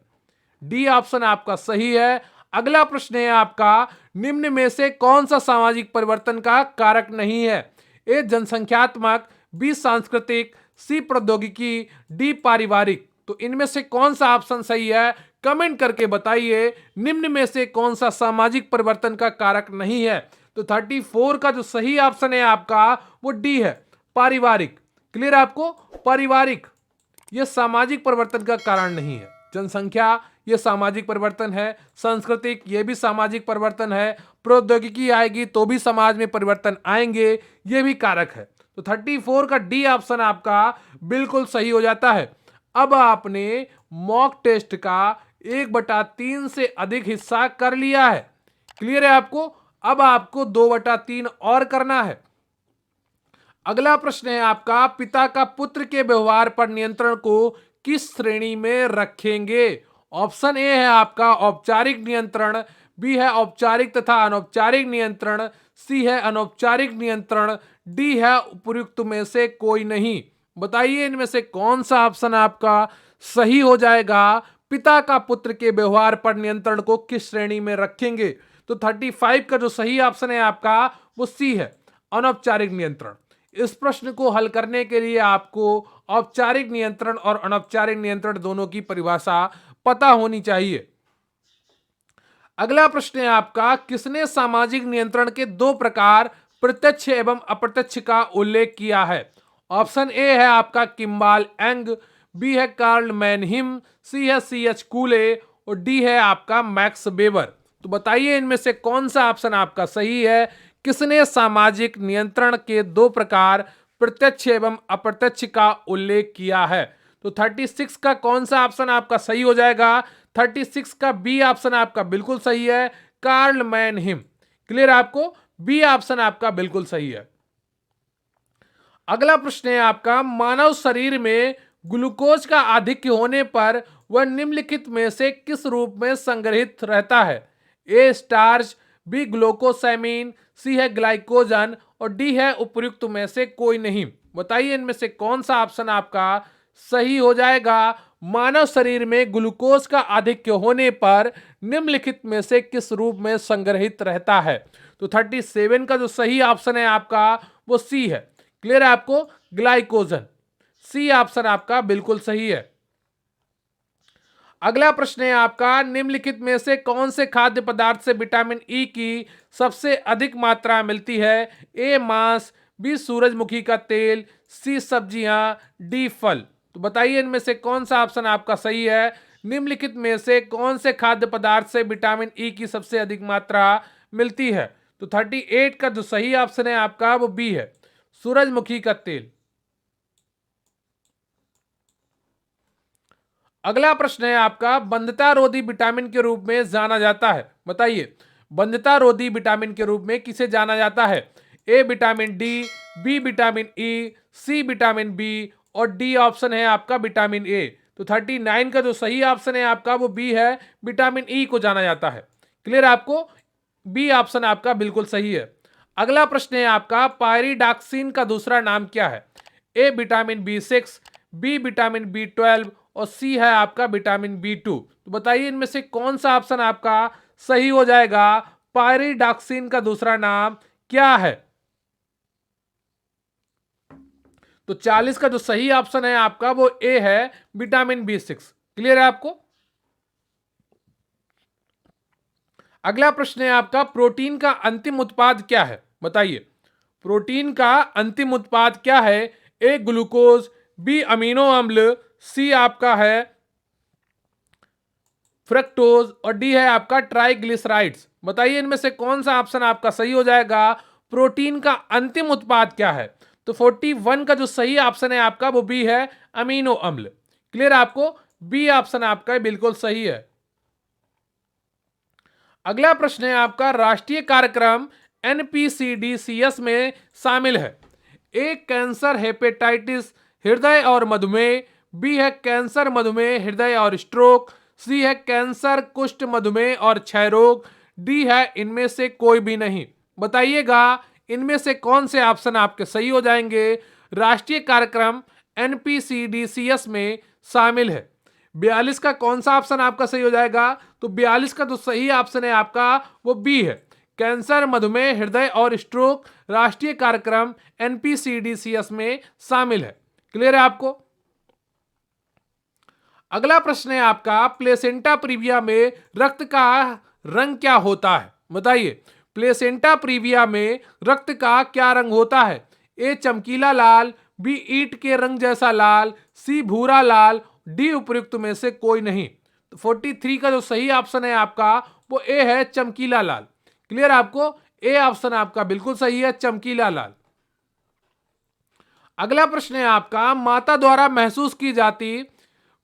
डी ऑप्शन आपका सही है। अगला प्रश्न है आपका, निम्न में से कौन सा सामाजिक परिवर्तन का कारक नहीं है? ए जनसंख्यात्मक, बी सांस्कृतिक, सी प्रौद्योगिकी, डी पारिवारिक। तो इनमें से कौन सा ऑप्शन सही है? कमेंट करके बताइए, निम्न में से कौन सा सामाजिक परिवर्तन का कारक नहीं है? तो 34 का जो सही ऑप्शन है आपका वो डी है, पारिवारिक। क्लियर आपको? पारिवारिक ये सामाजिक परिवर्तन का कारण नहीं है। जनसंख्या ये सामाजिक परिवर्तन है, सांस्कृतिक ये भी सामाजिक परिवर्तन है, प्रौद्योगिकी आएगी तो भी समाज में परिवर्तन आएंगे, ये भी कारक है। तो 34 का डी ऑप्शन आपका बिल्कुल सही हो जाता है। अब आपने मॉक टेस्ट का 1/3 से अधिक हिस्सा कर लिया है। क्लियर है आपको? अब आपको 2/3 और करना है। अगला प्रश्न है आपका, पिता का पुत्र के व्यवहार पर नियंत्रण को किस श्रेणी में रखेंगे? ऑप्शन ए है आपका औपचारिक नियंत्रण, बी है औपचारिक तथा अनौपचारिक नियंत्रण, सी है अनौपचारिक नियंत्रण, डी है उपयुक्त में से कोई नहीं। बताइए इनमें से कौन सा ऑप्शन आपका सही हो जाएगा? पिता का पुत्र के व्यवहार पर नियंत्रण को किस श्रेणी में रखेंगे? तो 35 का जो सही ऑप्शन है आपका वो सी है, अनौपचारिक नियंत्रण। इस प्रश्न को हल करने के लिए आपको औपचारिक नियंत्रण और अनौपचारिक नियंत्रण दोनों की परिभाषा पता होनी चाहिए। अगला प्रश्न है आपका, किसने सामाजिक नियंत्रण के दो प्रकार प्रत्यक्ष एवं अप्रत्यक्ष का उल्लेख किया है? ऑप्शन ए है आपका किम्बाल एंग, बी है कार्ल मैनहिम, सी है C.H. कूले और डी है आपका मैक्स वेबर। तो बताइए इनमें से कौन सा ऑप्शन आपका सही है? किसने सामाजिक नियंत्रण के दो प्रकार प्रत्यक्ष एवं अप्रत्यक्ष का उल्लेख किया है? तो 36 का कौन सा ऑप्शन आपका सही हो जाएगा? 36 का बी ऑप्शन आपका बिल्कुल सही है, कार्ल मैनहिम। क्लियर आपको? बी ऑप्शन आपका बिल्कुल सही है। अगला प्रश्न है आपका, मानव शरीर में ग्लूकोज का आधिक्य होने पर वह निम्नलिखित में से किस रूप में संग्रहित रहता है? ए स्टार्च, बी ग्लूकोसामिन, सी है ग्लाइकोजन और डी है उपयुक्त में से कोई नहीं। बताइए इनमें से कौन सा ऑप्शन आपका सही हो जाएगा? मानव शरीर में ग्लूकोज का आधिक्य होने पर निम्नलिखित में से किस रूप में संग्रहित रहता है? तो 37 का जो सही ऑप्शन है आपका वो सी है। क्लियर है आपको? ग्लाइकोजन। सी ऑप्शन आपका बिल्कुल सही है। अगला प्रश्न है आपका, निम्नलिखित में से कौन से खाद्य पदार्थ से विटामिन ई की सबसे अधिक मात्रा मिलती है? ए मांस, बी सूरजमुखी का तेल, सी सब्जियां, डी फल। तो बताइए इनमें से कौन सा ऑप्शन आपका सही है? निम्नलिखित में से कौन से खाद्य पदार्थ से विटामिन ई की सबसे अधिक मात्रा मिलती है? तो 38 का जो सही ऑप्शन है आपका वो बी है, सूरजमुखी का तेल। अगला प्रश्न है आपका, बंधता रोधी विटामिन के रूप में जाना जाता है। बताइए बंधता रोधी विटामिन के रूप में किसे जाना जाता है? A vitamin D, B vitamin E, C vitamin B और डी ऑप्शन है आपका विटामिन ए। तो 39 का जो सही ऑप्शन है आपका वो बी है, विटामिन ई को जाना जाता है। क्लियर आपको? बी ऑप्शन आपका बिल्कुल सही है। अगला प्रश्न है आपका, पायरिडॉक्सिन का दूसरा नाम क्या है? A vitamin B6, B vitamin B12 और सी है आपका विटामिन B2। तो बताइए इनमें से कौन सा ऑप्शन आपका सही हो जाएगा? पायरिडॉक्सिन का दूसरा नाम क्या है? तो 40 का जो सही ऑप्शन है आपका वो ए है, विटामिन B6। क्लियर है आपको? अगला प्रश्न है आपका, प्रोटीन का अंतिम उत्पाद क्या है? बताइए, प्रोटीन का अंतिम उत्पाद क्या है? ए ग्लूकोज, बी अमीनो अम्ल, सी आपका है फ्रक्टोज और डी है आपका ट्राइग्लिसराइड्स। बताइए इनमें से कौन सा ऑप्शन आपका सही हो जाएगा? प्रोटीन का अंतिम उत्पाद क्या है? तो 41 का जो सही ऑप्शन है आपका वो बी है, अमीनो अम्ल। क्लियर आपको? बी ऑप्शन आपका बिल्कुल सही है। अगला प्रश्न है आपका, राष्ट्रीय कार्यक्रम एनपीसीडीसीएस में शामिल है। ए कैंसर, हेपेटाइटिस, हृदय और मधुमेह, बी है कैंसर, मधुमेह, हृदय और स्ट्रोक, सी है कैंसर, कुष्ठ, मधुमेह और क्षय रोग, डी है इनमें से कोई भी नहीं। बताइएगा इनमें से कौन से ऑप्शन आपके सही हो जाएंगे? राष्ट्रीय कार्यक्रम एनपीसीडीसीएस में शामिल है। 42 का कौन सा ऑप्शन आपका सही हो जाएगा? तो 42 का जो सही ऑप्शन है आपका वो बी है, कैंसर, मधुमेह, हृदय और स्ट्रोक राष्ट्रीय कार्यक्रम एनपीसीडीसीएस में शामिल है। क्लियर है आपको? अगला प्रश्न है आपका, प्लेसेंटा प्रीविया में रक्त का रंग क्या होता है? बताइए, प्लेसेंटा प्रीविया में रक्त का क्या रंग होता है? ए चमकीला लाल, बी ईंट के रंग जैसा लाल, सी भूरा लाल, डी उपयुक्त में से कोई नहीं। तो 43 का जो सही ऑप्शन है आपका वो ए है, चमकीला लाल। क्लियर आपको? ए ऑप्शन आपका बिल्कुल सही है, चमकीला लाल। अगला प्रश्न है आपका, माता द्वारा महसूस की जाती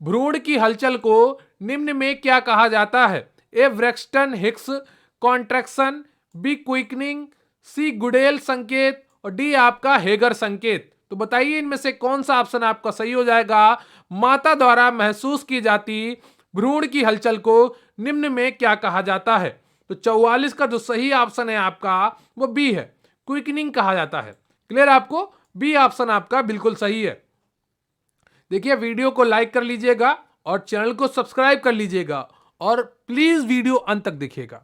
भ्रूण की हलचल को निम्न में क्या कहा जाता है? A Braxton Hicks contraction, B quickening, C Goodell संकेत और डी आपका हेगर संकेत। तो बताइए इनमें से कौन सा ऑप्शन आपका सही हो जाएगा? माता द्वारा महसूस की जाती भ्रूण की हलचल को निम्न में क्या कहा जाता है? तो 44 का जो सही ऑप्शन है आपका वो बी है, क्विकनिंग कहा जाता है। क्लियर आपको? बी ऑप्शन आपका बिल्कुल सही है। देखिए वीडियो को लाइक कर लीजिएगा और चैनल को सब्सक्राइब कर लीजिएगा और प्लीज वीडियो अंत तक देखिएगा।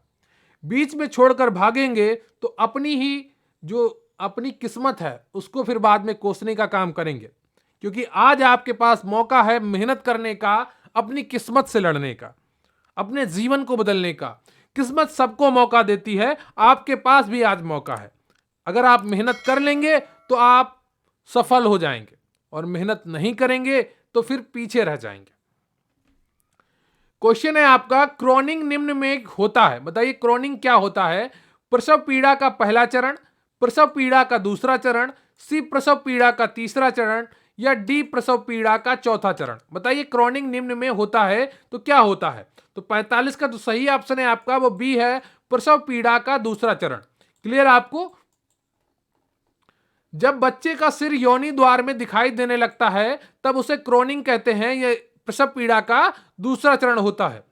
बीच में छोड़कर भागेंगे तो अपनी ही जो अपनी किस्मत है उसको फिर बाद में कोसने का काम करेंगे, क्योंकि आज आपके पास मौका है मेहनत करने का, अपनी किस्मत से लड़ने का, अपने जीवन को बदलने का। किस्मत सबको मौका देती है, आपके पास भी आज मौका है। अगर आप मेहनत कर लेंगे तो आप सफल हो जाएंगे और मेहनत नहीं करेंगे तो फिर पीछे रह जाएंगे। क्वेश्चन है आपका, क्रोनिंग निम्न में होता है। बताइए क्रोनिंग क्या होता है? प्रसव पीड़ा का पहला चरण, प्रसव पीड़ा का दूसरा चरण, सी प्रसव पीड़ा का तीसरा चरण या डी प्रसव पीड़ा का चौथा चरण। बताइए क्रोनिंग निम्न में होता है तो क्या होता है? तो 45 का जो सही ऑप्शन है आपका वो बी है, प्रसव पीड़ा का दूसरा चरण। क्लियर आपको? जब बच्चे का सिर योनि द्वार में दिखाई देने लगता है तब उसे क्रोनिंग कहते हैं। यह प्रसव पीड़ा का दूसरा चरण होता है।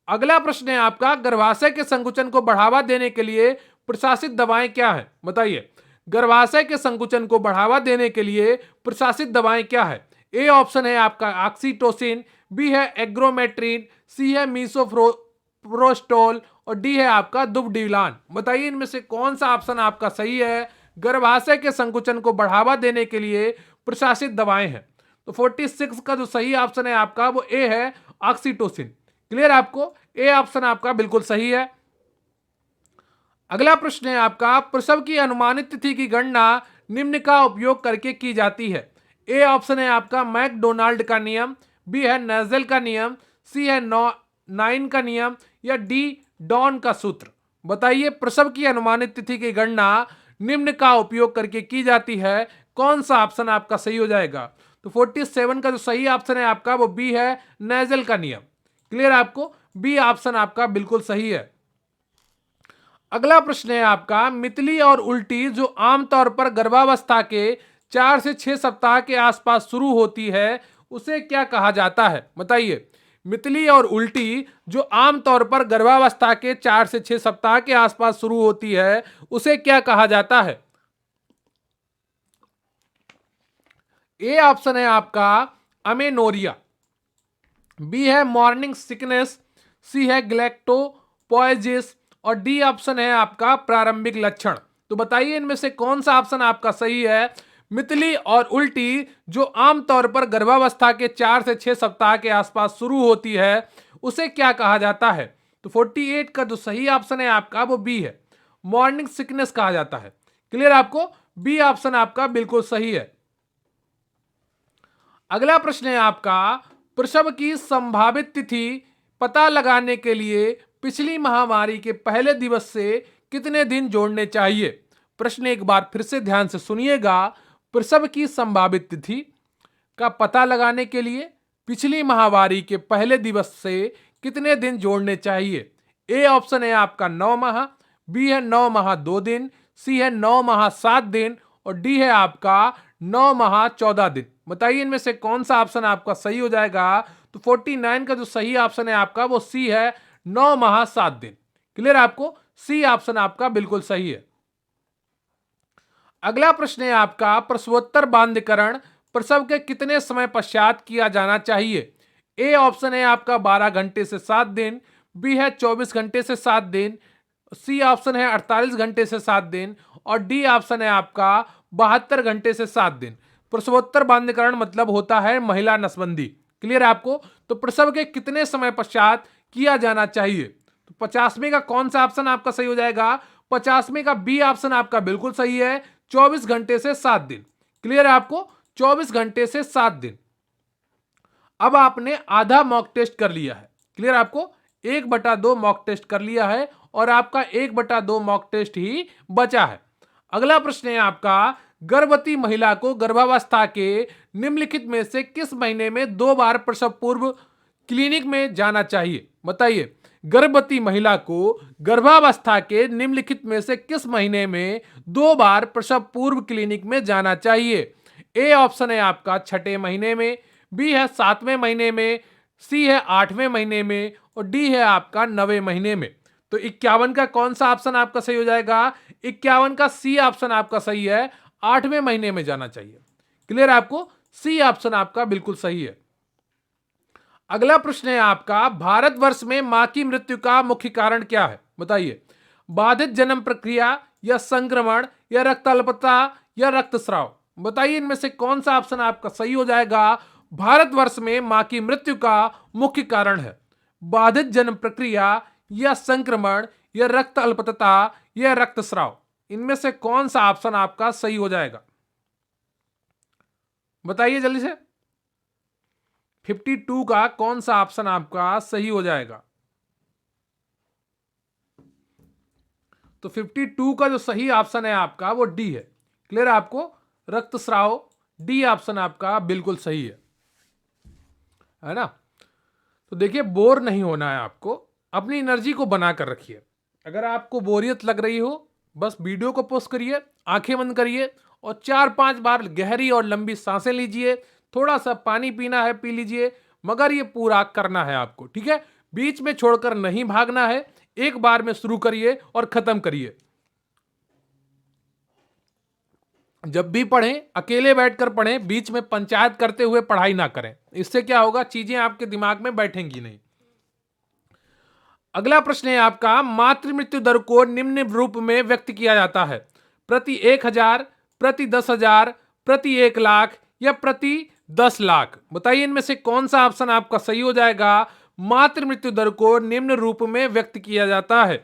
अगला प्रश्न है आपका, गर्भाशय के संकुचन को बढ़ावा देने के लिए प्रशासित दवाएं क्या है? बताइए गर्भाशय के संकुचन को बढ़ावा देने के लिए प्रशासित दवाएं क्या है? ए ऑप्शन है आपका ऑक्सीटोसिन, बी है एग्रोमेट्रिन, सी है मीसोप्रोस्टोल और डी है आपका दुबडिलान। बताइए इनमें से कौन सा ऑप्शन आपका सही है? गर्भाशय के संकुचन को बढ़ावा देने के लिए प्रशासित दवाएं हैं। तो 46 का जो सही ऑप्शन है आपका वो ए है, ऑक्सीटोसिन। क्लियर आपको? ए ऑप्शन आपका बिल्कुल सही है। अगला प्रश्न है आपका, प्रसव की अनुमानित तिथि की गणना निम्न का उपयोग करके की जाती है। ए ऑप्शन है आपका मैकडोनाल्ड का नियम, बी है नेजल का नियम, सी है नाइन का नियम या डी डॉन का सूत्र। बताइए प्रसव की अनुमानित तिथि की गणना निम्न का उपयोग करके की जाती है, कौन सा ऑप्शन आपका सही हो जाएगा? तो 47 का जो सही ऑप्शन है आपका वो बी है, नेजल का नियम। क्लियर आपको? बी ऑप्शन आपका बिल्कुल सही है। अगला प्रश्न है आपका, मितली और उल्टी जो आमतौर पर गर्भावस्था के 4 से 6 सप्ताह के आसपास शुरू होती है उसे क्या कहा जाता है? बताइए मितली और उल्टी जो आमतौर पर गर्भावस्था के 4 से 6 सप्ताह के आसपास शुरू होती है उसे क्या कहा जाता है? ए ऑप्शन है आपका अमेनोरिया, बी है मॉर्निंग सिकनेस, सी है ग्लैक्टोपोएजिस और डी ऑप्शन है आपका प्रारंभिक लक्षण। तो बताइए इनमें से कौन सा ऑप्शन आपका सही है? मितली और उल्टी जो आमतौर पर गर्भावस्था के 4 से 6 सप्ताह के आसपास शुरू होती है उसे क्या कहा जाता है? तो 48 का जो सही ऑप्शन है आपका वो बी है, मॉर्निंग सिकनेस कहा जाता है। क्लियर आपको, बी ऑप्शन आपका बिल्कुल सही है। अगला प्रश्न है आपका, प्रसव की संभावित तिथि पता लगाने के लिए पिछली महामारी के पहले दिवस से कितने दिन जोड़ने चाहिए। प्रश्न एक बार फिर से ध्यान से सुनिएगा। प्रसव की संभावित तिथि का पता लगाने के लिए पिछली महामारी के पहले दिवस से कितने दिन जोड़ने चाहिए। ए ऑप्शन है आपका 9 माह, बी है 9 माह 2 दिन, सी है 9 माह 7 दिन और डी है आपका 9 माह 14 दिन। बताइए इनमें से कौन सा ऑप्शन आपका सही हो जाएगा। तो 49 का जो सही ऑप्शन है आपका वो सी है, 9 माह 7 दिन। क्लियर आपको, सी ऑप्शन आपका बिल्कुल सही है। अगला प्रश्न है आपका, प्रसवोत्तर बांध्यकरण प्रसव के कितने समय पश्चात किया जाना चाहिए। ए ऑप्शन है आपका 12 घंटे से 7 दिन, बी है 24 घंटे से 7 दिन, सी ऑप्शन है 48 घंटे से 7 दिन और डी ऑप्शन है आपका 72 घंटे से 7 दिन। प्रसवोत्तर बांध्यकरण मतलब होता है महिला नसबंदी। क्लियर आपको, तो प्रसव के कितने समय पश्चात किया जाना चाहिए। तो 50वें का कौन सा ऑप्शन आपका सही हो जाएगा। 50वें का बी ऑप्शन आपका बिल्कुल सही है, 24 घंटे से 7 दिन। क्लियर है आपको, 24 घंटे से 7 दिन। अब आपने आधा मॉक टेस्ट कर लिया है। क्लियर आपको, 1/2 मॉक टेस्ट कर लिया है और आपका 1/2 मॉक टेस्ट ही बचा है। अगला प्रश्न है आपका, गर्भवती महिला को गर्भावस्था के निम्नलिखित में से किस महीने में 2 बार प्रसव पूर्व क्लिनिक में जाना चाहिए। बताइए, गर्भवती महिला को गर्भावस्था के निम्नलिखित में से किस महीने में 2 बार प्रसव पूर्व क्लिनिक में जाना चाहिए। ए ऑप्शन है आपका 6ठे महीने में, बी है 7वें महीने में, सी है 8वें महीने में और डी है आपका 9वें महीने में। तो 51 का कौन सा ऑप्शन आपका सही हो जाएगा। 51 का सी ऑप्शन आपका सही है, 8वें महीने में जाना चाहिए। क्लियर आपको, सी ऑप्शन आपका बिल्कुल सही है। अगला प्रश्न है आपका, भारतवर्ष में मां की मृत्यु का मुख्य कारण क्या है। बताइए, बाधित जन्म प्रक्रिया या संक्रमण या रक्त अल्पता या रक्तस्राव। बताइए इनमें से कौन सा ऑप्शन आपका सही हो जाएगा। भारतवर्ष में मां की मृत्यु का मुख्य कारण है बाधित जन्म प्रक्रिया या संक्रमण या रक्त अल्पता या रक्तस्राव। इनमें से कौन सा ऑप्शन आपका सही हो जाएगा, बताइए जल्दी से। 52 का कौन सा ऑप्शन आपका सही हो जाएगा। तो 52 का जो सही ऑप्शन है आपका वो डी है। क्लियर आपको, रक्तस्राव, डी ऑप्शन आपका बिल्कुल सही है ना। तो देखिए, बोर नहीं होना है आपको, अपनी एनर्जी को बना कर रखिए। अगर आपको बोरियत लग रही हो, बस वीडियो को पॉज करिए, आंखें बंद करिए और 4-5 बार गहरी और लंबी सांसें लीजिए। थोड़ा सा पानी पीना है, पी लीजिए, मगर ये पूरा करना है आपको, ठीक है। बीच में छोड़कर नहीं भागना है, एक बार में शुरू करिए और खत्म करिए। जब भी पढ़ें अकेले बैठकर पढ़ें, बीच में पंचायत करते हुए पढ़ाई ना करें। इससे क्या होगा, चीजें आपके दिमाग में बैठेंगी नहीं। अगला प्रश्न है आपका, मातृ मृत्यु दर को निम्न रूप में व्यक्त किया जाता है। प्रति 1000, प्रति 10,000, प्रति 1 लाख या प्रति 10 लाख। बताइए इनमें से कौन सा ऑप्शन आपका सही हो जाएगा। मातृ मृत्यु दर को निम्न रूप में व्यक्त किया जाता है।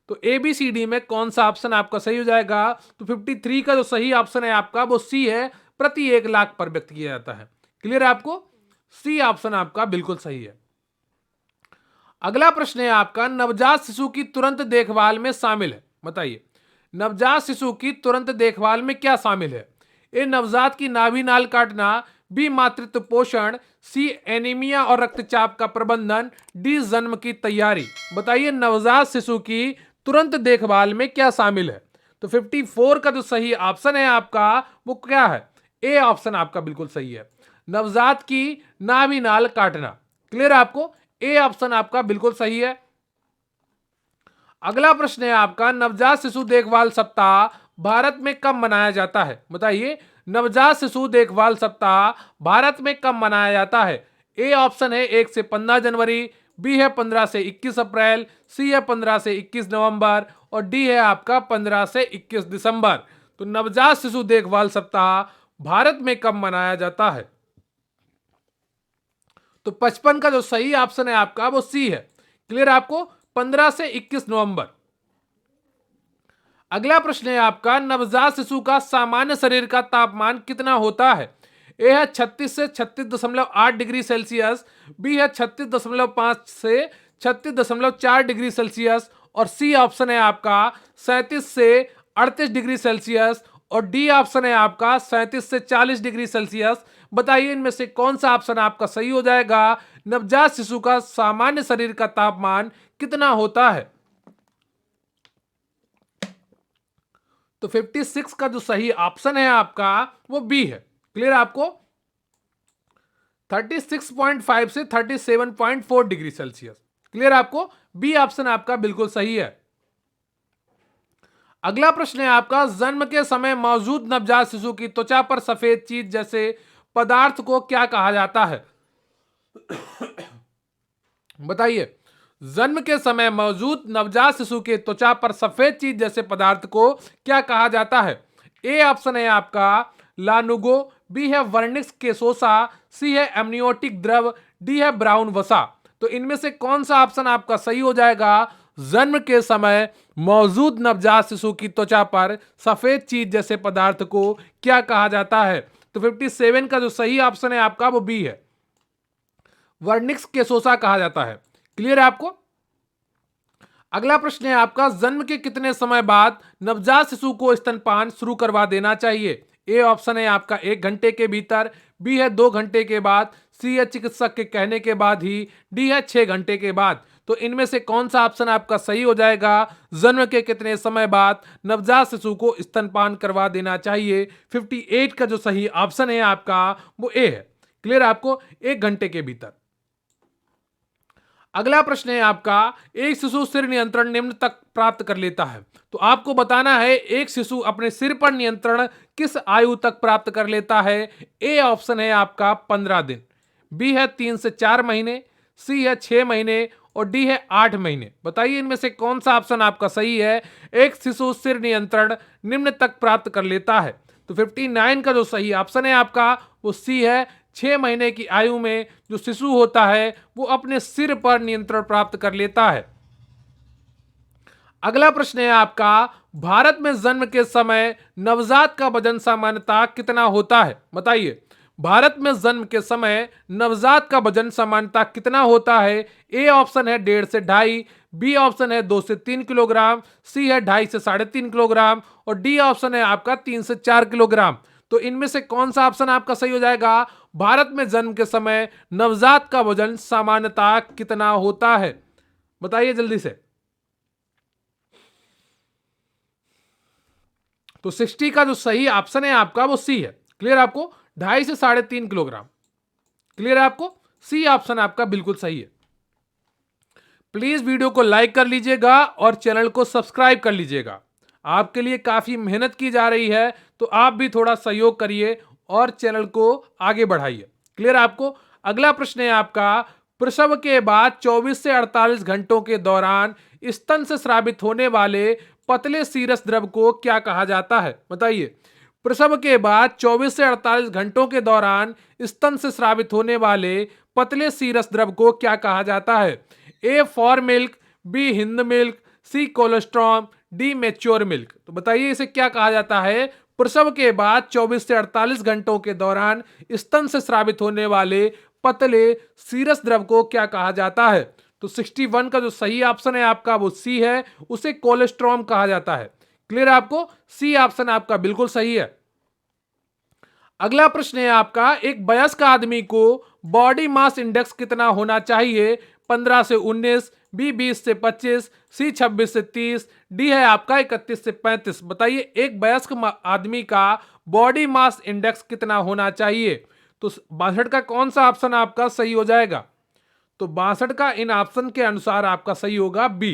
तो ABCD में कौन सा ऑप्शन आपका सही हो जाएगा। तो 53 का जो सही ऑप्शन है आपका वो सी है, प्रति 1 लाख पर व्यक्त किया जाता है। क्लियर आपको, सी ऑप्शन आपका बिल्कुल सही है। अगला प्रश्न है आपका, नवजात शिशु की तुरंत देखभाल में शामिल है। बताइए, नवजात शिशु की तुरंत देखभाल में क्या शामिल है। ए नवजात की नाभि नाल काटना, बी मातृत्व पोषण, सी एनीमिया और रक्तचाप का प्रबंधन, डी जन्म की तैयारी। बताइए नवजात शिशु की तुरंत देखभाल में क्या शामिल है। तो 54 का जो सही ऑप्शन है आपका वो क्या है। ए ऑप्शन आपका बिल्कुल सही है, नवजात की नाभि नाल काटना। क्लियर आपको, ए ऑप्शन आपका बिल्कुल सही है। अगला प्रश्न है आपका, नवजात शिशु देखभाल सप्ताह भारत में कब मनाया जाता है। बताइए, नवजात शिशु देखभाल सप्ताह भारत में कब मनाया जाता है। ए ऑप्शन है 1 से 15 जनवरी, बी है 15 से 21 अप्रैल, सी है 15 से 21 नवंबर और डी है आपका 15 से 21 दिसंबर। तो नवजात शिशु देखभाल सप्ताह भारत में कब मनाया जाता है। तो 55 का जो सही ऑप्शन है आपका वो सी है। क्लियर आपको, 15 से 21 नवंबर। अगला प्रश्न है आपका, नवजात शिशु का सामान्य शरीर का तापमान कितना होता है? ए है 36 से 36.8 डिग्री सेल्सियस, बी है 36.5 से 36.4 डिग्री सेल्सियस, और सी ऑप्शन है आपका 37 से 38 डिग्री सेल्सियस, और डी ऑप्शन है आपका 37 से 40 डिग्री सेल्सियस। बताइए इनमें से कौन सा ऑप्शन आपका सही हो जाएगा? नवजात शिशु का सामान्य शरीर का तापमान कितना होता है? तो 56 का जो सही ऑप्शन है आपका वो बी है। क्लियर आपको? 36.5 से 37.4 डिग्री सेल्सियस। क्लियर आपको? बी ऑप्शन आपका बिल्कुल सही है। अगला प्रश्न है आपका, जन्म के समय मौजूद नवजात शिशु की त्वचा पर सफेद चीज जैसे पदार्थ को क्या कहा जाता है? बताइए, जन्म के समय मौजूद नवजात शिशु के त्वचा पर सफेद चीज जैसे पदार्थ को क्या कहा जाता है? ए ऑप्शन है आपका लानुगो, बी है वर्निक्स केसोसा, सी है एमनियोटिक द्रव, डी है ब्राउन वसा। तो इनमें से कौन सा ऑप्शन आपका सही हो जाएगा? जन्म के समय मौजूद नवजात शिशु की त्वचा पर सफेद चीज जैसे पदार्थ को क्या कहा जाता है? तो 57 का जो सही ऑप्शन है आपका वो बी है, वर्निक्स केसोसा कहा जाता है। क्लियर है आपको? अगला प्रश्न है आपका, जन्म के कितने समय बाद नवजात शिशु को स्तनपान शुरू करवा देना चाहिए? ए ऑप्शन है आपका 1 घंटे के भीतर, बी है 2 घंटे के बाद, सी है चिकित्सक के कहने के बाद ही, डी है 6 घंटे के बाद। तो इनमें से कौन सा ऑप्शन आपका सही हो जाएगा? जन्म के कितने समय बाद नवजात शिशु को स्तनपान करवा देना चाहिए? 58 का जो सही ऑप्शन है आपका वो ए है। क्लियर आपको? 1 घंटे के भीतर। अगला प्रश्न है आपका, एक शिशु सिर नियंत्रण निम्न तक प्राप्त कर लेता है। तो आपको बताना है एक शिशु अपने सिर पर नियंत्रण किस आयु तक प्राप्त कर लेता है? ए ऑप्शन है आपका 15 दिन, बी है 3 से 4 महीने, सी है 6 महीने, और डी है 8 महीने। बताइए इनमें से कौन सा ऑप्शन आपका सही है? एक शिशु सिर नियंत्रण निम्न तक प्राप्त कर लेता है। तो 59 का जो सही ऑप्शन है आपका वो सी है, 6 महीने की आयु में जो शिशु होता है वो अपने सिर पर नियंत्रण प्राप्त कर लेता है। अगला प्रश्न है आपका, भारत में जन्म के समय नवजात का वजन सामान्यतः कितना होता है? बताइए, भारत में जन्म के समय नवजात का वजन सामान्यतः कितना होता है? ए ऑप्शन है 1.5 से 2.5, बी ऑप्शन है 2 से 3 किलोग्राम, सी है 2.5 से 3.5 किलोग्राम, और डी ऑप्शन है आपका 3 से 4 किलोग्राम। तो इनमें से कौन सा ऑप्शन आपका सही हो जाएगा? भारत में जन्म के समय नवजात का वजन सामान्यतः कितना होता है? बताइए जल्दी से। तो 60 का जो सही ऑप्शन है आपका वो सी है। क्लियर आपको? 2.5 से 3.5 किलोग्राम। क्लियर है आपको? सी ऑप्शन आपका बिल्कुल सही है। प्लीज वीडियो को लाइक कर लीजिएगा और चैनल को सब्सक्राइब कर लीजिएगा। आपके लिए काफी मेहनत की जा रही है, तो आप भी थोड़ा सहयोग करिए और चैनल को आगे बढ़ाइए। क्लियर आपको? अगला प्रश्न है आपका, प्रसव के बाद 24 से 48 घंटों के दौरान स्तन से स्रावित होने वाले पतले सीरस द्रव को क्या कहा जाता है? बताइए, प्रसव के बाद 24 से 48 घंटों के दौरान स्तन से स्रावित होने वाले पतले सीरस द्रव को क्या कहा जाता है? A fore milk, B hind milk, C colostrum, D mature milk. तो बताइए इसे क्या कहा जाता है? प्रसव के बाद 24 से 48 घंटों के दौरान स्तन से स्रावित होने वाले पतले सीरस द्रव को क्या कहा जाता है? तो 61 का जो सही ऑप्शन है आपका वो सी है, उसे कोलेस्ट्रॉम कहा जाता है। क्लियर है आपको? सी ऑप्शन आपका बिल्कुल सही है। अगला प्रश्न है आपका, एक वयस्क आदमी को बॉडी मास इंडेक्स कितना होना चाहिए? 15 से 19, बी 20 से 25, सी 26 से 30, डी है आपका 31 से 35। बताइए एक वयस्क आदमी का बॉडी मास इंडेक्स कितना होना चाहिए? तो 62 का कौन सा ऑप्शन आपका सही हो जाएगा? तो 62 का इन ऑप्शन के अनुसार आपका सही होगा बी।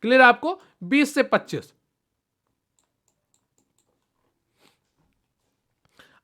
क्लियर आपको? 20 से 25।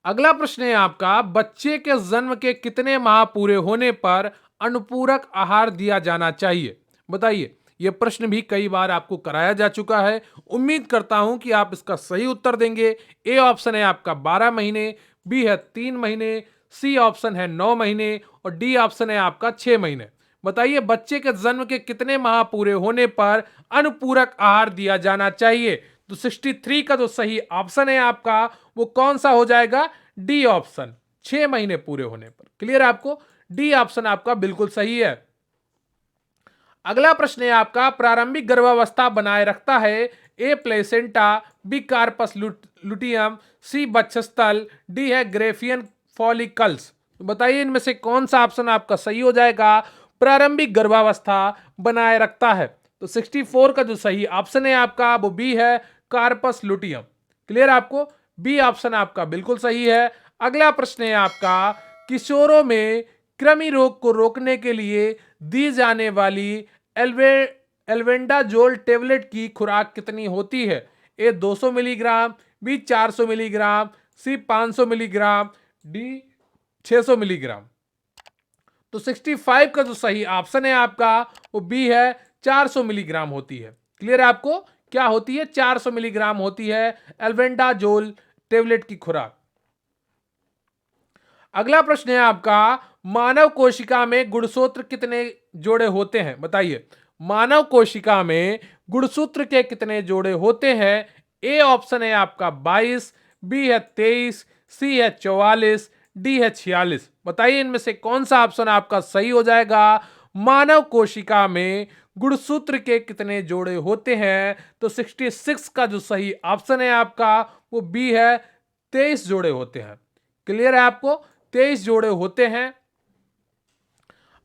अगला प्रश्न है आपका, बच्चे के जन्म के कितने माह पूरे होने पर अनुपूरक आहार दिया जाना चाहिए? बताइए, यह प्रश्न भी कई बार आपको कराया जा चुका है। उम्मीद करता हूं कि आप इसका सही उत्तर देंगे। ए ऑप्शन है आपका 12 महीने, बी है 3 महीने, सी ऑप्शन है 9 महीने, और डी ऑप्शन है आपका 6 महीने। बताइए बच्चे के जन्म के कितने माह पूरे होने पर अनुपूरक आहार दिया जाना चाहिए? तो 63 का जो सही ऑप्शन है आपका वो कौन सा हो जाएगा? डी ऑप्शन, 6 महीने पूरे होने पर। क्लियर है आपको? डी ऑप्शन आपका बिल्कुल सही है। अगला प्रश्न है आपका, प्रारंभिक गर्भावस्था बनाए रखता है ए प्लेसेंटा, बी कार्पस लुटियम, सी वक्षस्थल, डी है ग्रेफियन फॉलिकल्स। तो बताइए इनमें से कौन सा ऑप्शन आपका सही हो जाएगा? प्रारंभिक गर्भावस्था बनाए रखता है। तो 64 का जो सही ऑप्शन है आपका वो बी है, कार्पस लुटियम। क्लियर आपको? बी ऑप्शन आपका बिल्कुल सही है। अगला प्रश्न है आपका, किशोरों में कृमि रोग को रोकने के लिए दी जाने वाली एल्बेंडाजोल टेबलेट की खुराक कितनी होती है? ए 200 मिलीग्राम, बी 400 मिलीग्राम, सी 500 मिलीग्राम, डी 600 मिलीग्राम। तो 65 का जो सही ऑप्शन है आपका वो बी है, 400 मिलीग्राम होती है। क्लियर है आपको? क्या होती है? 400 मिलीग्राम होती है एल्बेंडाजोल टेबलेट की खुराक। अगला प्रश्न है आपका, मानव कोशिका में गुणसूत्र कितने जोड़े होते हैं? बताइए मानव कोशिका में गुणसूत्र के कितने जोड़े होते हैं? ए ऑप्शन है आपका 22, बी है 23, सी है 44, डी है 46। बताइए इनमें से कौन सा ऑप्शन आपका सही हो जाएगा? मानव कोशिका में गुणसूत्र के कितने जोड़े होते हैं? तो 66 का जो सही ऑप्शन है आपका वो बी है, 23 जोड़े होते हैं। क्लियर है आपको? 23 जोड़े होते हैं।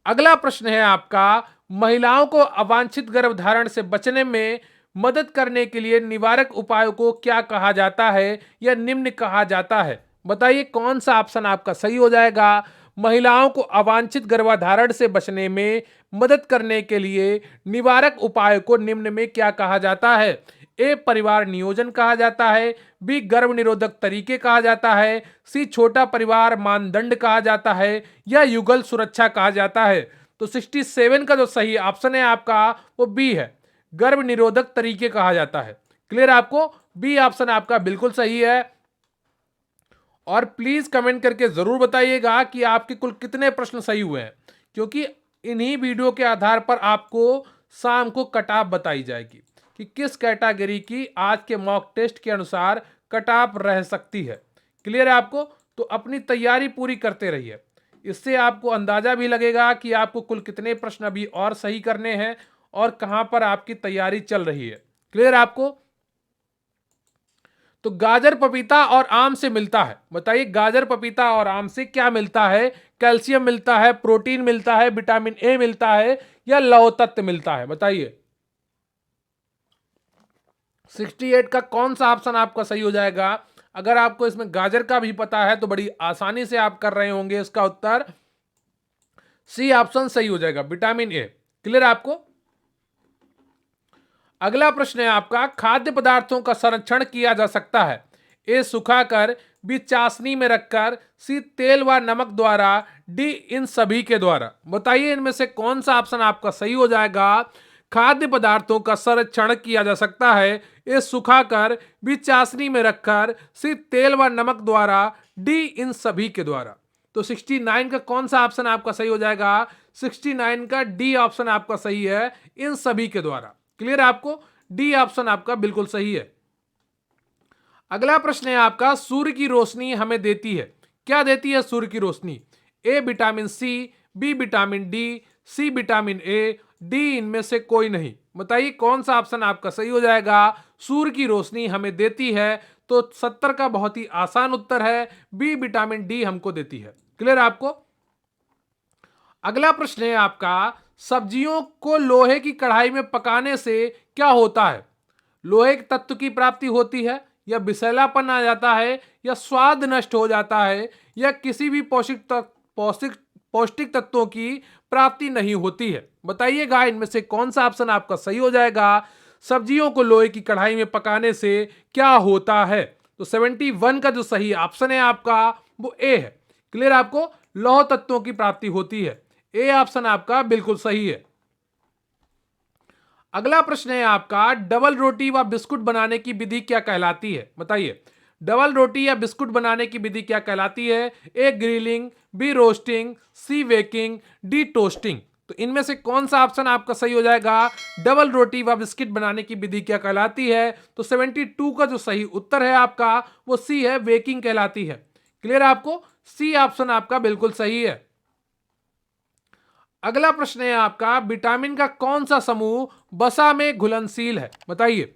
अगला प्रश्न है आपका, महिलाओं को अवांछित गर्भधारण से बचने में मदद करने के लिए निवारक उपायों को क्या कहा जाता है या निम्न कहा जाता है? बताइए कौन सा ऑप्शन आपका सही हो जाएगा? महिलाओं को अवांछित गर्भधारण से बचने में मदद करने के लिए निवारक उपाय को निम्न में क्या कहा जाता है? ए परिवार नियोजन कहा जाता है, बी गर्भ निरोधक तरीके कहा जाता है, सी छोटा परिवार मानदंड कहा जाता है, या युगल सुरक्षा कहा जाता है। तो 67 का जो सही ऑप्शन है आपका वो बी है, गर्भ निरोधक तरीके कहा जाता है। क्लियर आपको? बी ऑप्शन आपका बिल्कुल सही है। और प्लीज कमेंट करके जरूर बताइएगा कि आपके कुल कितने प्रश्न सही हुए हैं, क्योंकि इन्हीं वीडियो के आधार पर आपको शाम को कट ऑफ बताई जाएगी कि किस कैटेगरी की आज के मॉक टेस्ट के अनुसार कट ऑफ रह सकती है। क्लियर है आपको? तो अपनी तैयारी पूरी करते रहिए, इससे आपको अंदाजा भी लगेगा कि आपको कुल कितने प्रश्न अभी और सही करने हैं और कहां पर आपकी तैयारी चल रही है। क्लियर आपको? तो गाजर पपीता और आम से मिलता है। बताइए गाजर पपीता और आम से क्या मिलता है? कैल्शियम मिलता है, प्रोटीन मिलता है, विटामिन ए मिलता है, या लौह तत्व मिलता है? बताइए 68 का कौन सा ऑप्शन आपका सही हो जाएगा? अगर आपको इसमें गाजर का भी पता है तो बड़ी आसानी से आप कर रहे होंगे। इसका उत्तर सी ऑप्शन सही हो जाएगा, विटामिन ए। क्लियर आपको? अगला प्रश्न है आपका, खाद्य पदार्थों का संरक्षण किया जा सकता है? ए सुखाकर, बी चाशनी में रखकर, सी तेल व नमक द्वारा, डी इन सभी के द्वारा। बताइए इनमें से कौन सा ऑप्शन आपका सही हो जाएगा? खाद्य पदार्थों का संरक्षण किया जा सकता है, ए सुखाकर, बी चाशनी में रखकर, सी तेल व नमक द्वारा, डी इन सभी के द्वारा। तो 69 का कौन सा ऑप्शन आपका सही हो जाएगा? 69 का डी ऑप्शन आपका सही है, इन सभी के द्वारा। क्लियर आपको? डी ऑप्शन आपका बिल्कुल सही है। अगला प्रश्न है आपका, सूर्य की रोशनी हमें देती है, क्या देती है सूर्य की रोशनी? A vitamin C, B vitamin D, C vitamin A, D इनमें से कोई नहीं। बताइए कौन सा ऑप्शन आपका सही हो जाएगा? सूर्य की रोशनी हमें देती है। तो 70 का बहुत ही आसान उत्तर है, बी विटामिन डी हमको देती है। क्लियर आपको? अगला प्रश्न है आपका, सब्जियों को लोहे की कढ़ाई में पकाने से क्या होता है? लोहे के तत्व की प्राप्ति होती है, या विषैलापन आ जाता है, या स्वाद नष्ट हो जाता है, या किसी भी पौष्टिक तत्वों की प्राप्ति नहीं होती है? बताइएगा इनमें से कौन सा ऑप्शन आपका सही हो जाएगा? सब्जियों को लोहे की कढ़ाई में पकाने से क्या होता है? तो 71 का जो सही ऑप्शन है आपका वो ए है। क्लियर आपको? लौह तत्वों की प्राप्ति होती है। ए ऑप्शन आपका बिल्कुल सही है। अगला प्रश्न है आपका, डबल रोटी व बिस्कुट बनाने की विधि क्या कहलाती है? बताइए डबल रोटी या बिस्कुट बनाने की विधि क्या कहलाती है? ए ग्रिलिंग, बी रोस्टिंग, सी बेकिंग, डी टोस्टिंग। तो इनमें से कौन सा ऑप्शन आपका सही हो जाएगा? डबल रोटी व बिस्किट बनाने की विधि क्या कहलाती है? तो 72 का जो सही उत्तर है आपका वो सी है, बेकिंग कहलाती है। क्लियर है आपको? सी ऑप्शन आपका बिल्कुल सही है। अगला प्रश्न है आपका, विटामिन का कौन सा समूह वसा में घुलनशील है? बताइए,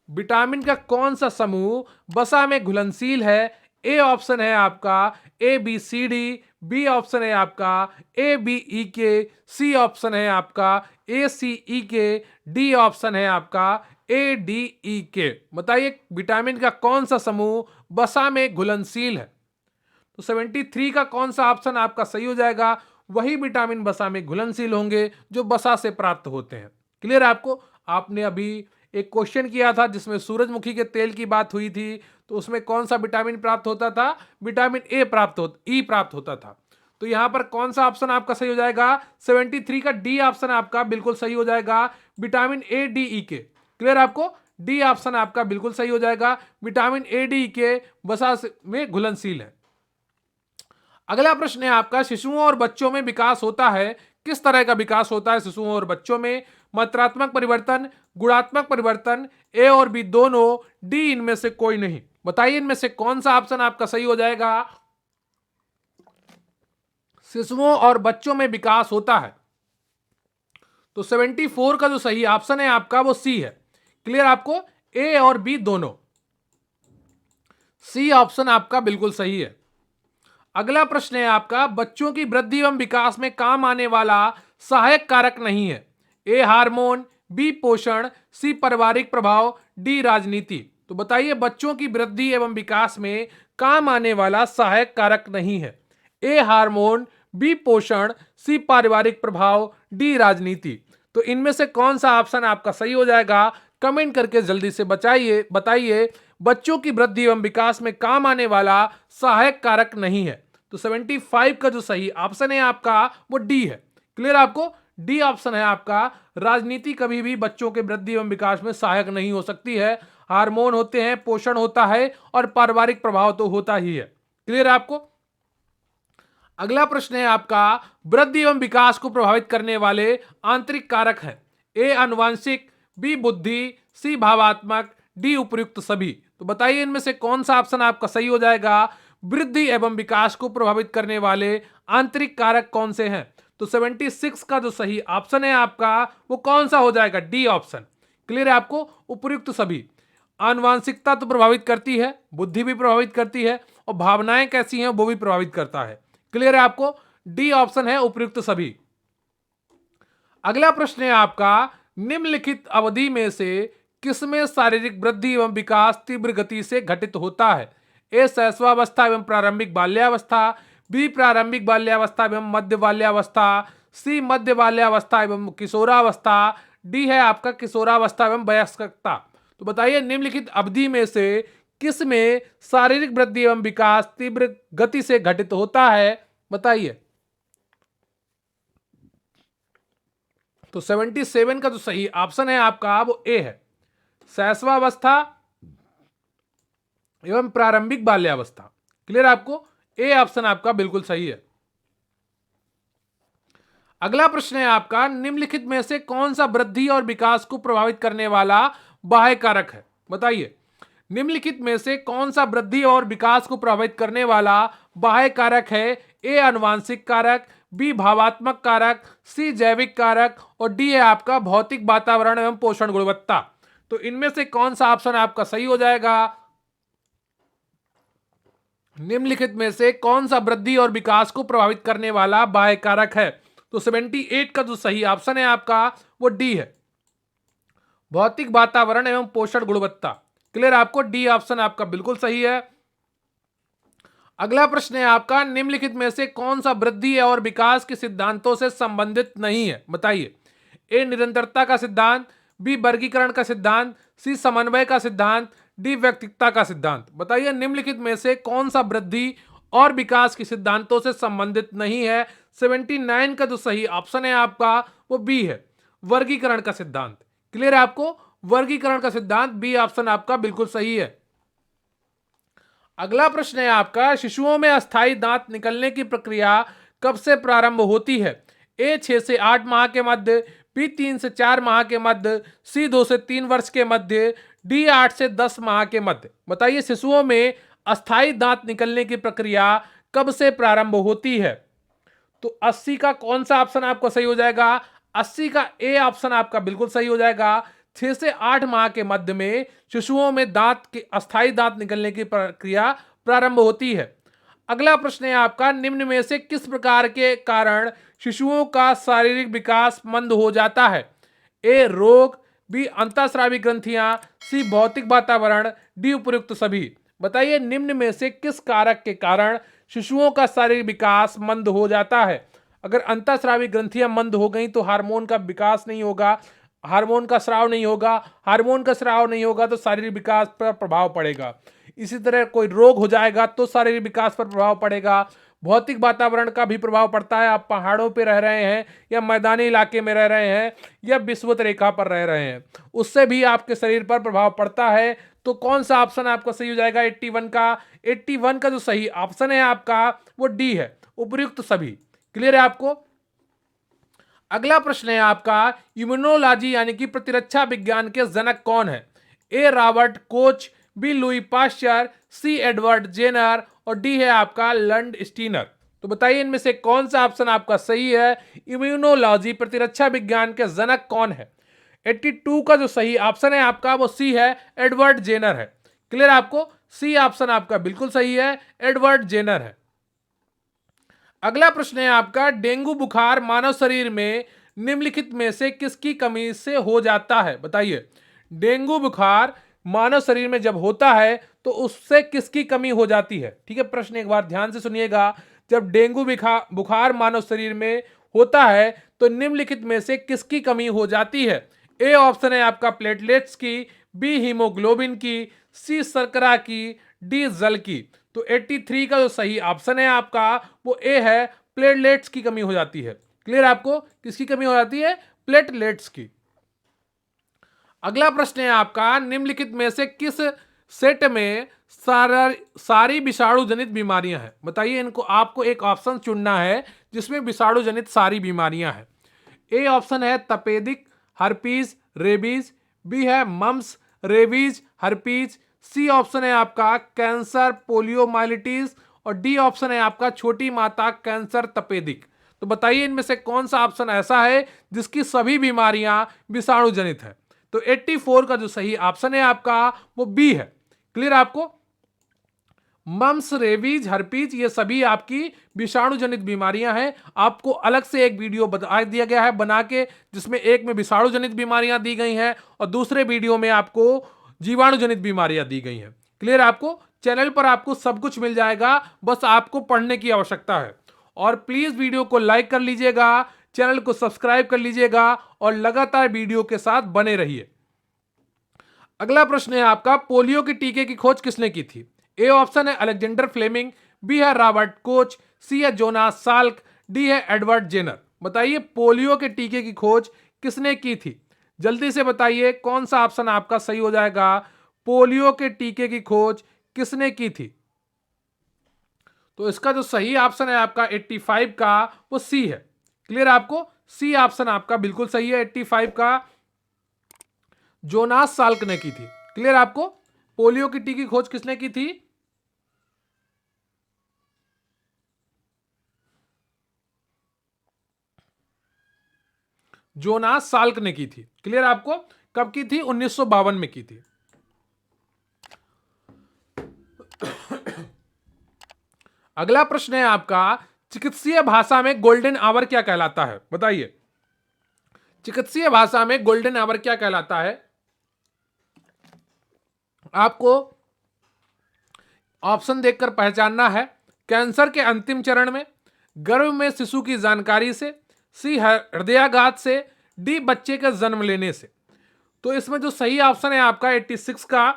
विटामिन का कौन सा समूह वसा में घुलनशील है? ए ऑप्शन है आपका A B C D, B option है आपका ए बी ई के, सी ऑप्शन है आपका ए सी ई के, डी ऑप्शन है आपका ए डी ई के। बताइए विटामिन का कौन सा समूह वसा में घुलनशील है? तो 73 का कौन सा ऑप्शन आपका सही हो जाएगा? वही विटामिन वसा में घुलनशील होंगे जो वसा से प्राप्त होते हैं। क्लियर है आपको? आपने अभी एक क्वेश्चन किया था जिसमें सूरजमुखी के तेल की बात हुई थी, तो उसमें कौन सा विटामिन प्राप्त होता था? विटामिन ई प्राप्त होता था। तो यहां पर कौन सा ऑप्शन आपका सही हो जाएगा? 73 का डी ऑप्शन आपका बिल्कुल सही हो जाएगा, विटामिन ए डी ई के। क्लियर आपको? डी ऑप्शन आपका बिल्कुल सही हो जाएगा, विटामिन ए डी ई के वसा में घुलनशील है। अगला प्रश्न है आपका, शिशुओं और बच्चों में विकास होता है, किस तरह का विकास होता है शिशुओं और बच्चों में? मात्रात्मक परिवर्तन, गुणात्मक परिवर्तन, ए और बी दोनों, डी इनमें से कोई नहीं। बताइए इनमें से कौन सा ऑप्शन आपका सही हो जाएगा? शिशुओं और बच्चों में विकास होता है, तो 74 का जो सही ऑप्शन है आपका वो सी है। क्लियर आपको? ए और बी दोनों, सी ऑप्शन आपका बिल्कुल सही है। अगला प्रश्न है आपका, बच्चों की वृद्धि एवं विकास में काम आने वाला सहायक कारक नहीं है? ए हार्मोन, बी पोषण, सी पारिवारिक प्रभाव, डी राजनीति। तो बताइए बच्चों की वृद्धि एवं विकास में काम आने वाला सहायक कारक नहीं है। ए हार्मोन, बी पोषण, सी पारिवारिक प्रभाव, डी राजनीति। तो इनमें से कौन सा ऑप्शन आपका सही हो जाएगा? कमेंट करके जल्दी से बताइए बच्चों की वृद्धि एवं विकास में काम आने वाला सहायक कारक नहीं है। तो 75 का जो सही ऑप्शन है आपका वो डी है। क्लियर आपको? डी ऑप्शन है आपका, राजनीति कभी भी बच्चों के वृद्धि एवं विकास में सहायक नहीं हो सकती है। हार्मोन होते हैं, पोषण होता है और पारिवारिक प्रभाव तो होता ही है। क्लियर है आपको? अगला प्रश्न है आपका, वृद्धि एवं विकास को प्रभावित करने वाले आंतरिक कारक है? ए आनुवांशिक, बी बुद्धि, सी भावात्मक, डी उपयुक्त सभी। तो बताइए इनमें से कौन सा ऑप्शन आपका सही हो जाएगा? वृद्धि एवं विकास को प्रभावित करने वाले आंतरिक कारक कौन से हैं? तो 76 का जो सही ऑप्शन है आपका वो कौन सा हो जाएगा? D option. क्लियर है आपको? उपयुक्त सभी। आनुवांशिकता तो प्रभावित करती है, बुद्धि भी प्रभावित करती है और भावनाएं कैसी हैं वो भी प्रभावित करता है। क्लियर है आपको? डी ऑप्शन है उपयुक्त सभी। अगला प्रश्न है आपका, निम्नलिखित अवधि में से किसमें शारीरिक वृद्धि एवं विकास तीव्र गति से घटित होता है? ए शैशवावस्था एवं प्रारंभिक बाल्यावस्था, बी प्रारंभिक बाल्यावस्था एवं मध्य बाल्यावस्था, सी मध्य बाल्यावस्था एवं किशोरावस्था, डी है आपका किशोरावस्था एवं वयस्कता। तो बताइए निम्नलिखित अवधि में से किसमें शारीरिक वृद्धि एवं विकास तीव्र गति से घटित होता है? बताइए। तो 77 का जो सही ऑप्शन है आपका वो ए है, शैशवावस्था एवं प्रारंभिक बाल्यावस्था। क्लियर आपको? ए ऑप्शन आपका बिल्कुल सही है। अगला प्रश्न है आपका, निम्नलिखित में से कौन सा वृद्धि और विकास को प्रभावित करने वाला बाह्य कारक है? बताइए निम्नलिखित में से कौन सा वृद्धि और विकास को प्रभावित करने वाला बाह्य कारक है? ए आनुवांशिक कारक, बी भावात्मक कारक, सी जैविक कारक और डी है आपका भौतिक वातावरण एवं पोषण गुणवत्ता। तो इनमें से कौन सा ऑप्शन आपका सही हो जाएगा? निम्नलिखित में से कौन सा वृद्धि और विकास को प्रभावित करने वाला बाह्य कारक है? तो 78 का जो सही ऑप्शन है आपका वो डी है, भौतिक वातावरण एवं पोषण गुणवत्ता। क्लियर आपको? डी ऑप्शन आपका बिल्कुल सही है। अगला प्रश्न है आपका, निम्नलिखित में से कौन सा वृद्धि और विकास के सिद्धांतों से संबंधित नहीं है? बताइए। ए निरंतरता का सिद्धांत, बी वर्गीकरण का सिद्धांत, सी समन्वय का सिद्धांत, डी व्यक्तिकता का सिद्धांत। बताइए निम्नलिखित में से कौन सा वृद्धि और विकास के सिद्धांतों से संबंधित नहीं है? 79 का जो सही ऑप्शन है आपका वो बी है, वर्गीकरण का सिद्धांत। क्लियर है आपको? वर्गीकरण का सिद्धांत, बी ऑप्शन आपका बिल्कुल सही है। अगला प्रश्न है आपका, शिशुओं में अस्थायी दांत निकलने की प्रक्रिया कब से प्रारंभ होती है? ए 6 से 8 माह के मध्य, बी 3 से 4 माह के मध्य, सी 2 से 3 वर्ष के मध्य, डी 8 से 10 माह के मध्य। बताइए शिशुओं में अस्थायी दांत निकलने की प्रक्रिया कब से प्रारंभ होती है? तो 80 का कौन सा ऑप्शन आपका सही हो जाएगा? 80 का ए ऑप्शन आपका बिल्कुल सही हो जाएगा। 6 से 8 माह के मध्य में शिशुओं में दांत के अस्थायी दांत निकलने की प्रक्रिया प्रारंभ होती है। अगला प्रश्न है आपका, निम्न में से किस प्रकार के कारण शिशुओं का शारीरिक विकास मंद हो जाता है? ए रोग, बी अंतःस्रावी ग्रंथियां, सी भौतिक वातावरण, डी उपयुक्त सभी। बताइए निम्न में से किस कारक के कारण शिशुओं का शारीरिक विकास मंद हो जाता है? अगर अंतःस्रावी ग्रंथियां मंद हो गई तो हार्मोन का विकास नहीं होगा, हार्मोन का स्राव नहीं होगा, हार्मोन का स्राव नहीं होगा तो शारीरिक विकास पर प्रभाव पड़ेगा। इसी तरह कोई रोग हो जाएगा तो शारीरिक विकास पर प्रभाव पड़ेगा। भौतिक वातावरण का भी प्रभाव पड़ता है, आप पहाड़ों पे रह रहे हैं या मैदानी इलाके में रह रहे हैं या विषुवत रेखा पर रह रहे हैं, उससे भी आपके शरीर पर प्रभाव पड़ता है। तो कौन सा ऑप्शन आपका सही हो जाएगा? 81 का। 81 का जो सही ऑप्शन है आपका वो डी है, उपयुक्त सभी। क्लियर है आपको? अगला प्रश्न है आपका, इम्यूनोलॉजी यानी कि प्रतिरक्षा विज्ञान के जनक कौन है? A Robert Koch, B Louis Pasteur, C Edward Jenner और डी है आपका लर्ड स्टीनर। तो बताइए इनमें से कौन सा ऑप्शन आपका सही है? इम्यूनोलॉजी प्रतिरक्षा विज्ञान के जनक कौन है? 82 का जो सही ऑप्शन है आपका वो सी है, एडवर्ड जेनर है। क्लियर आपको? सी ऑप्शन आपका बिल्कुल सही है, एडवर्ड जेनर है। अगला प्रश्न है आपका, डेंगू बुखार मानव शरीर में निम्नलिखित में से किसकी कमी से हो जाता है? बताइए डेंगू बुखार मानव शरीर में जब होता है तो उससे किसकी कमी हो जाती है? ठीक है, प्रश्न एक बार ध्यान से सुनिएगा। जब डेंगू बुखार मानव शरीर में होता है तो निम्नलिखित में से किसकी कमी हो जाती है? ए ऑप्शन है आपका प्लेटलेट्स की, बी हीमोग्लोबिन की, सी शर्करा की, डी जल की। तो 83 का जो सही ऑप्शन है आपका वो ए है, प्लेटलेट्स की कमी हो जाती है। क्लियर आपको? किसकी कमी हो जाती है? प्लेटलेट्स की। अगला प्रश्न है आपका, निम्नलिखित में से किस सेट में सारी विषाणु जनित बीमारियां हैं? बताइए इनको, आपको एक ऑप्शन चुनना है जिसमें विषाणु जनित सारी बीमारियां हैं। ए ऑप्शन है तपेदिक, हर्पीज, रेबीज, बी है mumps, rabies, herpes, C option है आपका कैंसर, पोलियोमाइलिटिस और डी ऑप्शन है आपका छोटी माता कैंसर तपेदिक। तो बताइए इनमें से कौन सा ऑप्शन ऐसा है जिसकी सभी बीमारियां विषाणु जनित है? तो 84 का जो सही ऑप्शन है आपका वो बी है। क्लियर आपको? मम्स, रेबीज, हर्पीज ये सभी आपकी विषाणु जनित बीमारियां हैं। आपको अलग से एक वीडियो बता दिया गया है बना के, जिसमें एक में विषाणु जनित बीमारियां दी गई हैं और दूसरे वीडियो में आपको जीवाणु जनित बीमारियां दी गई हैं। क्लियर आपको? चैनल पर आपको सब कुछ मिल जाएगा, बस आपको पढ़ने की आवश्यकता है। और प्लीज वीडियो को लाइक कर लीजिएगा, चैनल को सब्सक्राइब कर लीजिएगा और लगातार वीडियो के साथ बने रहिए। अगला प्रश्न है आपका, पोलियो के टीके की खोज किसने की थी? ए ऑप्शन है अलेक्जेंडर फ्लेमिंग, बी है रॉबर्ट कोच, सी है जोनास साल्क, डी है एडवर्ड जेनर। बताइए पोलियो के टीके की खोज किसने की थी? जल्दी से बताइए कौन सा ऑप्शन आपका सही हो जाएगा? पोलियो के टीके की खोज किसने की थी? तो इसका जो सही ऑप्शन है आपका 85 का वो सी है। क्लियर आपको? सी ऑप्शन आपका बिल्कुल सही है, 85 का जोनास साल्क ने की थी। क्लियर आपको? पोलियो की टीके की खोज किसने की थी? जोनास साल्क ने की थी। क्लियर आपको? कब की थी? 1952 में की थी। अगला प्रश्न है आपका, चिकित्सीय भाषा में गोल्डन आवर क्या कहलाता है? बताइए चिकित्सीय भाषा में गोल्डन आवर क्या कहलाता है? आपको ऑप्शन देखकर पहचानना है। कैंसर के अंतिम चरण में, गर्भ में शिशु की जानकारी से, सी हृदयाघात से, डी बच्चे का जन्म लेने से। तो इसमें जो सही ऑप्शन है आपका 86 का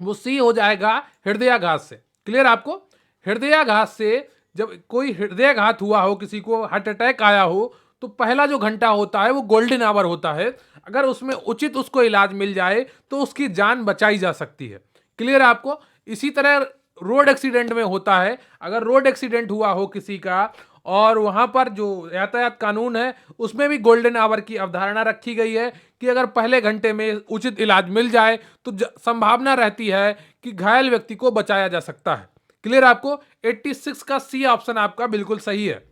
वो सी हो जाएगा, हृदयाघात से। क्लियर आपको? हृदयाघात से, जब कोई हृदयाघात हुआ हो, किसी को हार्ट अटैक आया हो, तो पहला जो घंटा होता है वो गोल्डन आवर होता है। अगर उसमें उचित उसको इलाज मिल जाए तो उसकी जान बचाई जा सकती है। क्लियर आपको? इसी तरह रोड एक्सीडेंट में होता है, अगर रोड एक्सीडेंट हुआ हो किसी का और वहां पर जो यातायात कानून है उसमें भी गोल्डन आवर की अवधारणा रखी गई है कि अगर पहले घंटे में उचित इलाज मिल जाए तो संभावना रहती है कि घायल व्यक्ति को बचाया जा सकता है। क्लियर आपको? 86 का सी ऑप्शन आपका बिल्कुल सही है।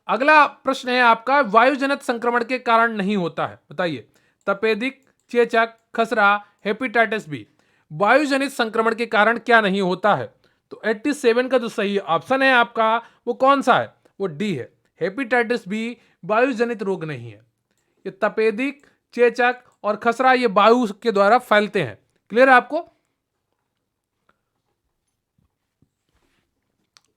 अगला प्रश्न है आपका, वायुजनित संक्रमण के कारण नहीं होता है, बताइए। तपेदिक, चेचक, खसरा, हेपेटाइटिस बी। वायुजनित संक्रमण के कारण क्या नहीं होता है? तो 87 का जो सही ऑप्शन है आपका वो कौन सा है? वो डी है। हेपेटाइटिस बी वायुजनित रोग नहीं है। ये तपेदिक, चेचक और खसरा ये वायु के द्वारा फैलते हैं। क्लियर है आपको?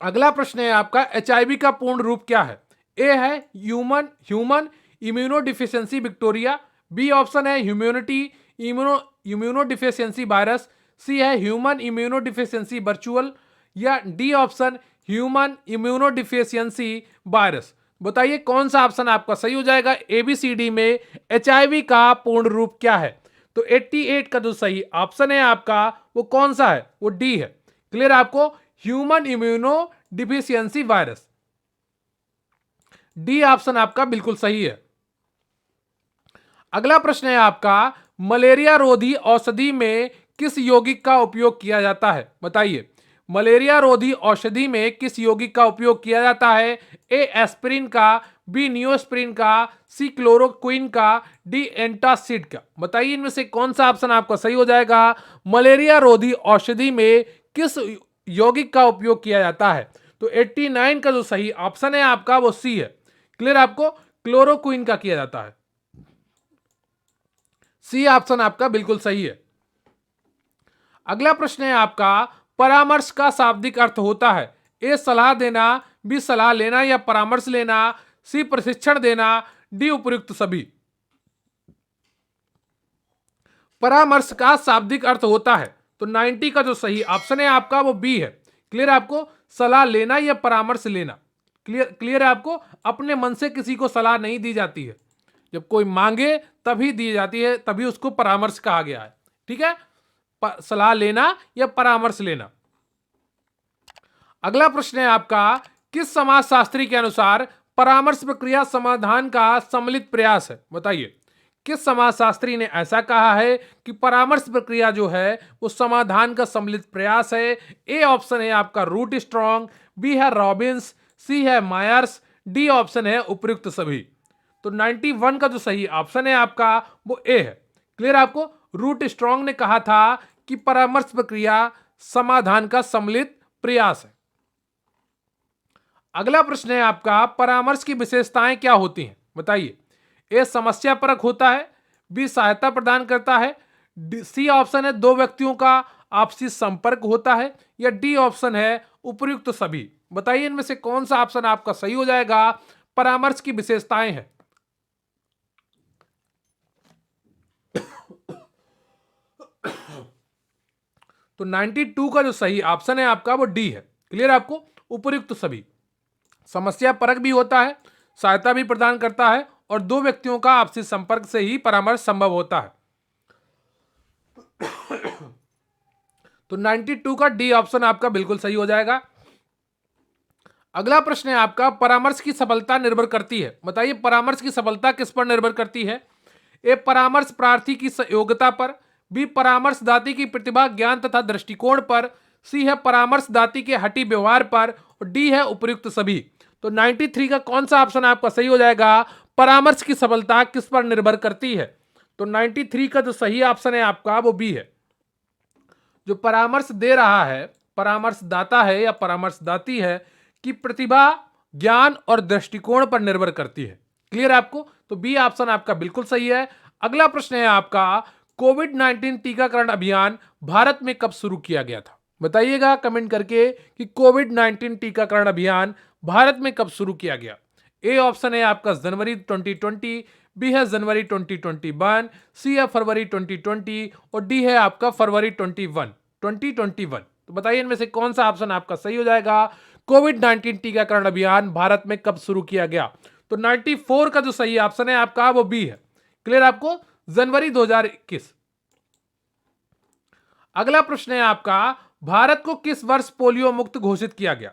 अगला प्रश्न है आपका, एचआईवी का पूर्ण रूप क्या है? ए है human human immunodeficiency Victoria, B option है ह्यूमैनिटी इम्यूनोडिफिशियंसी वायरस, सी है ह्यूमन इम्यूनोडिफिशियंसी वर्चुअल, या D option human immunodeficiency virus. बताइए कौन सा ऑप्शन आपका सही हो जाएगा? एबीसीडी में एचआईवी का पूर्ण रूप क्या है? तो 88 का जो सही ऑप्शन है आपका वो कौन सा है? वो डी है। क्लियर आपको? Human immuno deficiency virus. D option आपका बिल्कुल सही है। अगला प्रश्न है आपका, मलेरिया रोधी औषधि में किस यौगिक का उपयोग किया जाता है? बताइए। मलेरिया रोधी औषधि में किस यौगिक का उपयोग किया जाता है? ए एस्पिरिन का, बी नियोस्पिरिन का, सी क्लोरोक्विन का, डी एंटासिड का। बताइए इनमें से कौन सा ऑप्शन आपका सही हो जाएगा? मलेरिया रोधी औषधि में किस यौगिक का उपयोग किया जाता है? तो 89 का जो सही ऑप्शन है आपका वो सी है। क्लियर आपको? क्लोरोक्विन का किया जाता है। सी ऑप्शन आपका बिल्कुल सही है। अगला प्रश्न है आपका, परामर्श का शाब्दिक अर्थ होता है? ए सलाह देना, बी सलाह लेना या परामर्श लेना, सी प्रशिक्षण देना, डी उपयुक्त सभी। परामर्श का शाब्दिक अर्थ होता है तो 90 का जो सही ऑप्शन है आपका वो बी है। क्लियर आपको? सलाह लेना या परामर्श लेना। क्लियर है आपको? अपने मन से किसी को सलाह नहीं दी जाती है, जब कोई मांगे तभी दी जाती है, तभी उसको परामर्श कहा गया है। ठीक है? सलाह लेना या परामर्श लेना। अगला प्रश्न है आपका, किस समाजशास्त्री के अनुसार परामर्श प्रक्रिया समाधान का सम्मिलित प्रयास है? बताइए। किस समाजशास्त्री ने ऐसा कहा है कि परामर्श प्रक्रिया जो है वो समाधान का सम्मिलित प्रयास है? ए ऑप्शन है आपका रूट स्ट्रॉन्ग, बी है रॉबिन्स, सी है मायर्स, डी ऑप्शन है उपयुक्त सभी। तो 91 का जो सही ऑप्शन है आपका वो ए है। क्लियर आपको? रूट स्ट्रॉन्ग ने कहा था कि परामर्श प्रक्रिया समाधान का सम्मिलित प्रयास है। अगला प्रश्न है आपका, परामर्श की विशेषताएं क्या होती हैं? बताइए। ए समस्या परक होता है, बी सहायता प्रदान करता है, सी ऑप्शन है दो व्यक्तियों का आपसी संपर्क होता है, या डी ऑप्शन है उपयुक्त सभी। बताइए इनमें से कौन सा ऑप्शन आपका सही हो जाएगा? परामर्श की विशेषताएं हैं। तो 92 का जो सही ऑप्शन है आपका वो डी है। क्लियर आपको? उपयुक्त सभी। समस्या परक भी होता है, सहायता भी प्रदान करता है और दो व्यक्तियों का आपसी संपर्क से ही परामर्श संभव होता है। तो 92 का डी ऑप्शन आपका बिल्कुल सही हो जाएगा। अगला प्रश्न है आपका, परामर्श की सफलता निर्भर करती है? बताइए परामर्श की सफलता किस पर निर्भर करती है? ए परामर्श प्रार्थी की योग्यता पर, बी परामर्शदाती की प्रतिभा, ज्ञान तथा दृष्टिकोण पर, सी है परामर्शदाती के हठी व्यवहार पर, और डी है उपयुक्त सभी। तो 93 का कौन सा ऑप्शन आपका सही हो जाएगा? परामर्श की सफलता किस पर निर्भर करती है? तो 93 का जो सही ऑप्शन है आपका वो बी है। जो परामर्श दे रहा है, परामर्शदाता है या परामर्शदाती है, कि प्रतिभा, ज्ञान और दृष्टिकोण पर निर्भर करती है। क्लियर आपको? तो बी ऑप्शन आपका बिल्कुल सही है। अगला प्रश्न है आपका, कोविड-19 टीकाकरण अभियान भारत में कब शुरू किया गया था? बताइएगा कमेंट करके कि कोविड-19 टीकाकरण अभियान भारत में कब शुरू किया गया। ए ऑप्शन है आपका जनवरी 2020, बी है जनवरी 2021, सी है फरवरी 2020 और डी है आपका फरवरी 2021। तो बताइए इनमें से कौन सा ऑप्शन आपका सही हो जाएगा? कोविड-19 टीकाकरण अभियान भारत में कब शुरू किया गया? तो 94 का जो सही ऑप्शन है आपका वो बी है। क्लियर आपको? जनवरी 2021। अगला प्रश्न है आपका, भारत को किस वर्ष पोलियो मुक्त घोषित किया गया?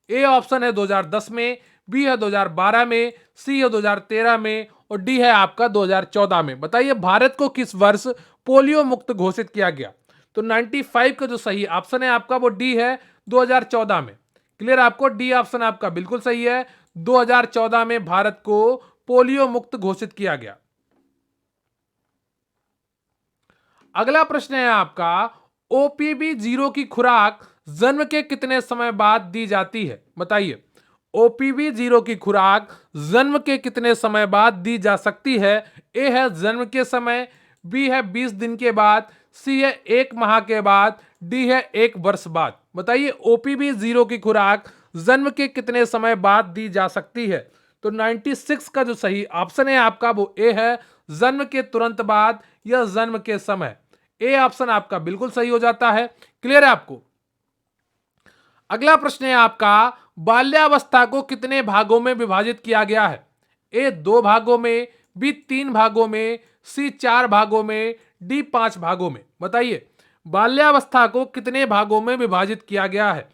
ए ऑप्शन है 2010 में, बी है 2012 में, सी है 2013 में और डी है आपका 2014 में। बताइए भारत को किस वर्ष पोलियो मुक्त घोषित किया गया? तो 95 का जो सही ऑप्शन है आपका वो डी है 2014 में। क्लियर आपको? डी ऑप्शन आपका बिल्कुल सही है। 2014 में भारत को पोलियो मुक्त घोषित किया गया। अगला प्रश्न है आपका, ओपीवी 0 की खुराक जन्म के कितने समय बाद दी जाती है? बताइए ओपीवी 0 की खुराक जन्म के कितने समय बाद दी जा सकती है? ए है जन्म के समय, बी है 20 दिन के बाद, सी है 1 माह के बाद, डी है 1 वर्ष बाद। बताइए ओपीवी 0 की खुराक जन्म के कितने समय बाद दी जा सकती है? तो 96 का जो सही ऑप्शन है आपका वो ए है, जन्म के तुरंत बाद या जन्म के समय। ए ऑप्शन आपका बिल्कुल सही हो जाता है। क्लियर है आपको? अगला प्रश्न है आपका, बाल्यावस्था को कितने भागों में विभाजित किया गया है? ए 2 भागों में, बी 3 भागों में, सी 4 भागों में, डी 5 भागों में। बताइए बाल्यावस्था को कितने भागों में विभाजित किया गया है?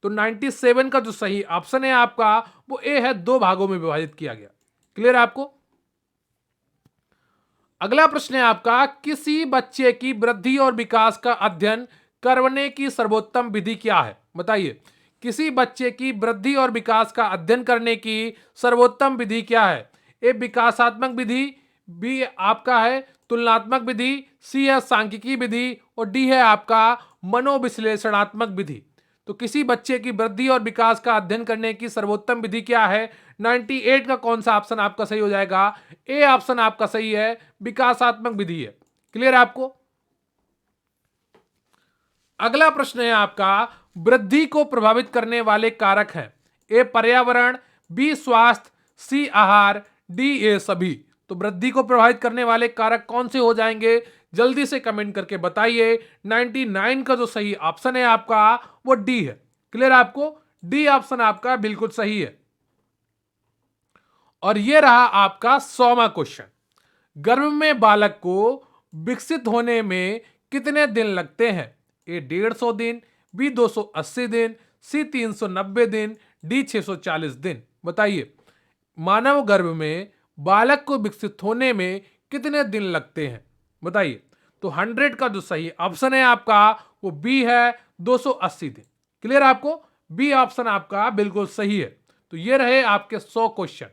तो 97 का जो सही ऑप्शन है आपका वो ए है, 2 भागों में विभाजित किया गया। क्लियर है आपको? अगला प्रश्न है आपका, किसी बच्चे की वृद्धि और विकास का अध्ययन करने की सर्वोत्तम विधि क्या है? बताइए किसी बच्चे की वृद्धि और विकास का अध्ययन करने की सर्वोत्तम विधि क्या है? ए विकासात्मक विधि, बी आपका है तुलनात्मक विधि, सी है सांख्यिकी विधि और डी है आपका मनोविश्लेषणात्मक विधि। तो किसी बच्चे की वृद्धि और विकास का अध्ययन करने की सर्वोत्तम विधि क्या है? 98 का कौन सा ऑप्शन आपका सही हो जाएगा? ए ऑप्शन आपका सही है, विकासात्मक विधि है। क्लियर है आपको? अगला प्रश्न है आपका, वृद्धि को प्रभावित करने वाले कारक हैं। ए पर्यावरण, बी स्वास्थ्य, सी आहार, डी ये सभी। तो वृद्धि को प्रभावित करने वाले कारक कौन से हो जाएंगे? जल्दी से कमेंट करके बताइए। 99 का जो सही ऑप्शन है आपका वो डी है। क्लियर आपको? डी ऑप्शन आपका बिल्कुल सही है। और ये रहा आपका 100वां क्वेश्चन, गर्भ में बालक को विकसित होने में कितने दिन लगते हैं? ए 150 दिन, बी 280 दिन, सी 390 दिन, डी 640 दिन। बताइए मानव गर्भ में बालक को विकसित होने में कितने दिन लगते हैं? बताइए। तो 100 का जो सही ऑप्शन है आपका वो बी है, 280 दिन। क्लियर आपको? बी ऑप्शन आपका बिल्कुल सही है। तो ये रहे आपके 100 क्वेश्चन।